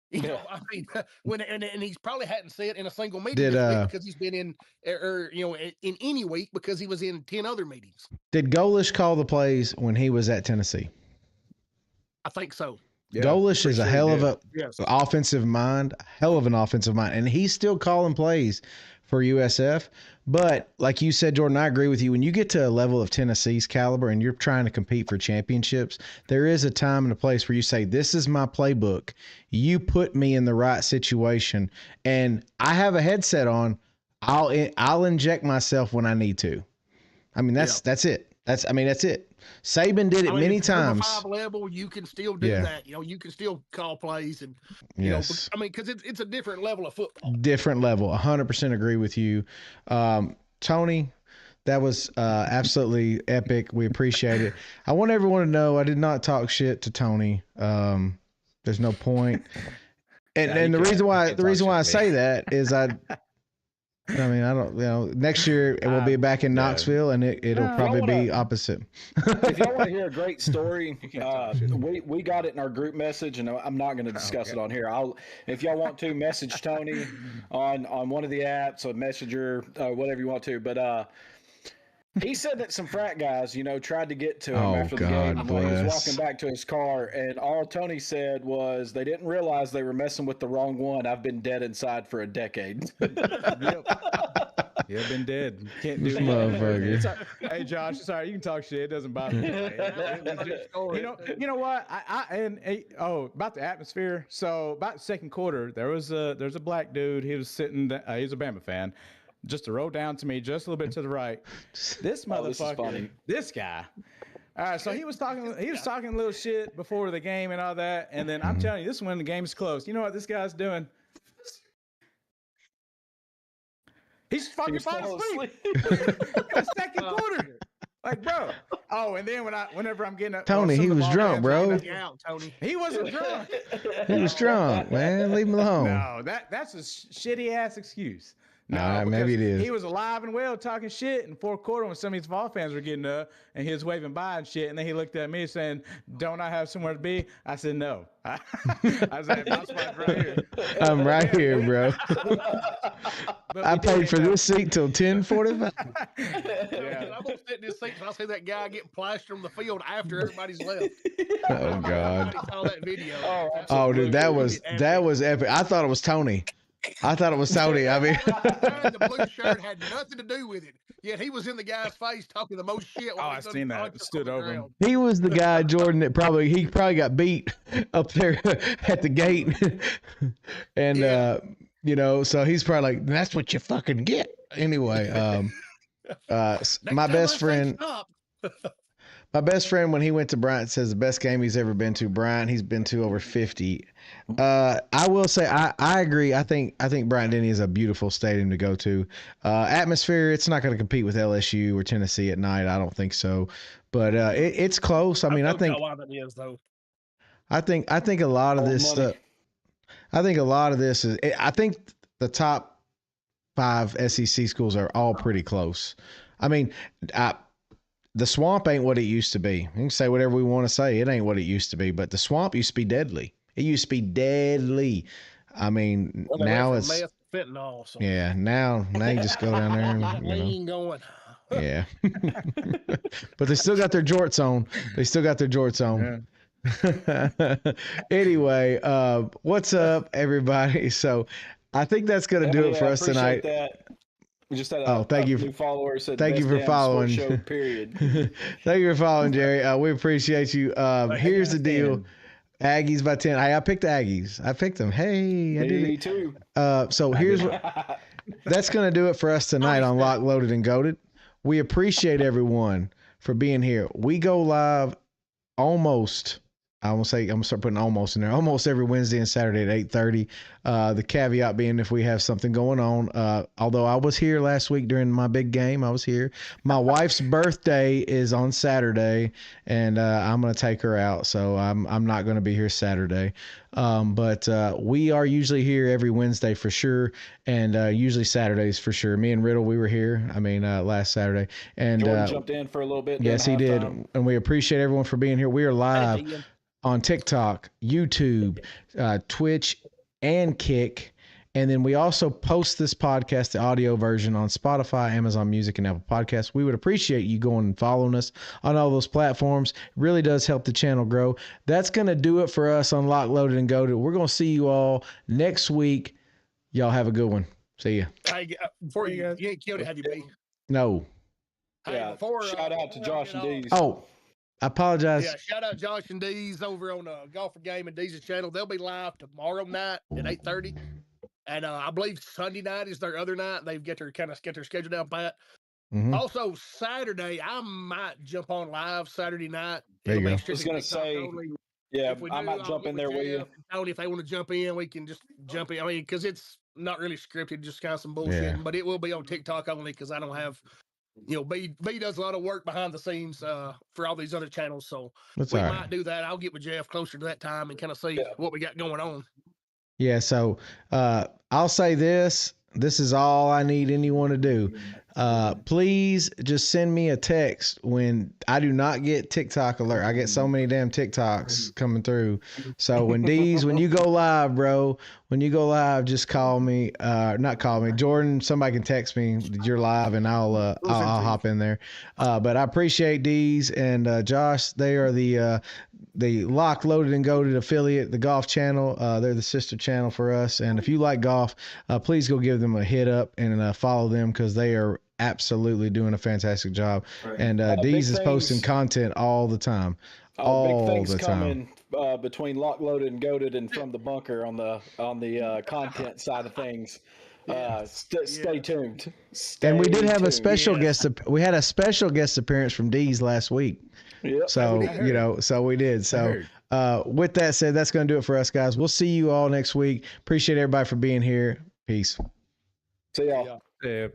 You know, I mean, and he's probably hadn't said in a single meeting this week because he's been in, in any week because he was in 10 other meetings. Did Golish call the plays when he was at Tennessee? I think so. Yeah, Golish is a hell of an offensive mind, and he's still calling plays for USF. But like you said, Jordan, I agree with you. When you get to a level of Tennessee's caliber and you're trying to compete for championships, there is a time and a place where you say, this is my playbook. You put me in the right situation, and I have a headset on. I'll inject myself when I need to. I mean, that's it. That's it. Saban did it many times. 5 level, you can still do that. You can still call plays and because it's a different level of football. Different level. 100% agree with you, Tony. That was absolutely epic. We appreciate it. I want everyone to know I did not talk shit to Tony. There's no point. And the reason why I say that is I don't. Next year it will be back in Knoxville, and it'll probably be opposite. If y'all want to hear a great story, we got it in our group message, and I'm not going to discuss it on here. If y'all want to, message Tony on one of the apps or Messenger, whatever you want to. But he said that some frat guys, tried to get to him after the game when he was walking back to his car, and all Tony said was they didn't realize they were messing with the wrong one. I've been dead inside for a decade. Yeah, been dead. Can't This do motherfucker. Hey, Josh, sorry, you can talk shit. It doesn't bother me. You know what? About the atmosphere. So about the second quarter, there's a black dude. He was sitting. He's a Bama fan. Just a row down to me, just a little bit to the right. This motherfucker, this guy. All right, so he was talking a little shit before the game and all that, and then I'm telling you, this is when the game's close. You know what this guy's doing? He's fucking falling asleep. The second quarter. Like, bro. Oh, and then whenever I'm getting up, Tony, he was drunk, bro. Tony. He wasn't drunk. He was drunk, man. Leave him alone. No, that's a shitty ass excuse. No, maybe it is. He was alive and well talking shit in fourth quarter when some of these ball fans were getting up and he was waving by and shit. And then he looked at me saying, "Don't I have somewhere to be?" I said, "No." I said, "My spot's right here." I'm right here, bro. I paid for this seat till 10:45. Yeah. I'm gonna sit in this seat and I see that guy getting plastered on the field after everybody's left. Oh God. I saw that video. Oh, dude, that was epic. I thought it was Tony. I mean, the blue shirt had nothing to do with it. Yet he was in the guy's face talking the most shit. Oh, I seen that. Stood over him. He was the guy, Jordan, that probably got beat up there at the gate, and so he's probably like, "That's what you fucking get." Anyway, my best friend. My best friend, when he went to Bryant, says the best game he's ever been to. Bryant, he's been to over 50. I will say, I agree. I think Bryant Denny is a beautiful stadium to go to. Atmosphere, it's not going to compete with LSU or Tennessee at night. I don't think so. But it's close. I mean, I think a lot of this stuff. I think a lot of this is. I think the top 5 SEC schools are all pretty close. I mean, the Swamp ain't what it used to be. You can say whatever we want to say. It ain't what it used to be. But the Swamp used to be deadly. It used to be deadly. I mean, now it's fentanyl. So. Yeah, now you just go down there and ain't going. Yeah. But they still got their jorts on. Yeah. Anyway, what's up, everybody? So I think that's gonna do it for us tonight. That. We just had thank you new follower said thank you for following. Show, period. Thank you for following, Jerry. We appreciate you. Here's the deal. Aggies by 10. I picked the Aggies. I picked them. Hey, I did. Me too. So here's what that's going to do it for us tonight on Lock, Loaded, and Goated. We appreciate everyone for being here. We go live almost. I'm gonna start putting almost in there. Almost every Wednesday and Saturday at 8:30. The caveat being if we have something going on. Although I was here last week during my big game, I was here. My wife's birthday is on Saturday, and I'm gonna take her out, so I'm not gonna be here Saturday. But we are usually here every Wednesday for sure, and usually Saturdays for sure. Me and Riddle, we were here. Last Saturday, and Jordan jumped in for a little bit. Yes, he did, and we appreciate everyone for being here. We are live on TikTok, YouTube, Twitch, and Kick. And then we also post this podcast, the audio version, on Spotify, Amazon Music, and Apple Podcasts. We would appreciate you going and following us on all those platforms. It really does help the channel grow. That's going to do it for us on Lock, Loaded, and Goated. We're going to see you all next week. Y'all have a good one. See ya. Hey, before you ain't killed it, have you been? No. Hey, yeah, shout out to Josh and Dees. Oh, I apologize. Yeah, shout out Josh and Dees over on Golfer Game and Dees' channel. They'll be live tomorrow night at 8:30. And I believe Sunday night is their other night. They've get their schedule down pat. Mm-hmm. Also, Saturday, I might jump on live Saturday night. There you go. I was going to say, yeah, I might jump in there with you. Tony, if they want to jump in, we can just jump in. Because it's not really scripted, just kind of some bullshit. Yeah. But it will be on TikTok only because I don't have, B does a lot of work behind the scenes for all these other channels. So might do that. I'll get with Jeff closer to that time and kind of see what we got going on. Yeah, so I'll say this. This is all I need anyone to do. Please just send me a text when I do not get TikTok alert. I get so many damn TikToks coming through. So when you go live, bro, just call me. Not call me, Jordan. Somebody can text me you're live, and I'll hop in there. But I appreciate Dees and Josh. They are the the Lock, Loaded, and Goated affiliate, the Golf Channel. They're the sister channel for us. And if you like golf, please go give them a hit up and follow them because they are absolutely doing a fantastic job. Right. And Deez is posting content all the time. All big things the time. Coming between Lock, Loaded, and Goated and From the Bunker on the content side of things. Stay tuned. And we did have a special guest. We had a special guest appearance from Deez last week. Yep. So, so we did. So with that said, that's going to do it for us, guys. We'll see you all next week. Appreciate everybody for being here. Peace. See y'all. Yeah.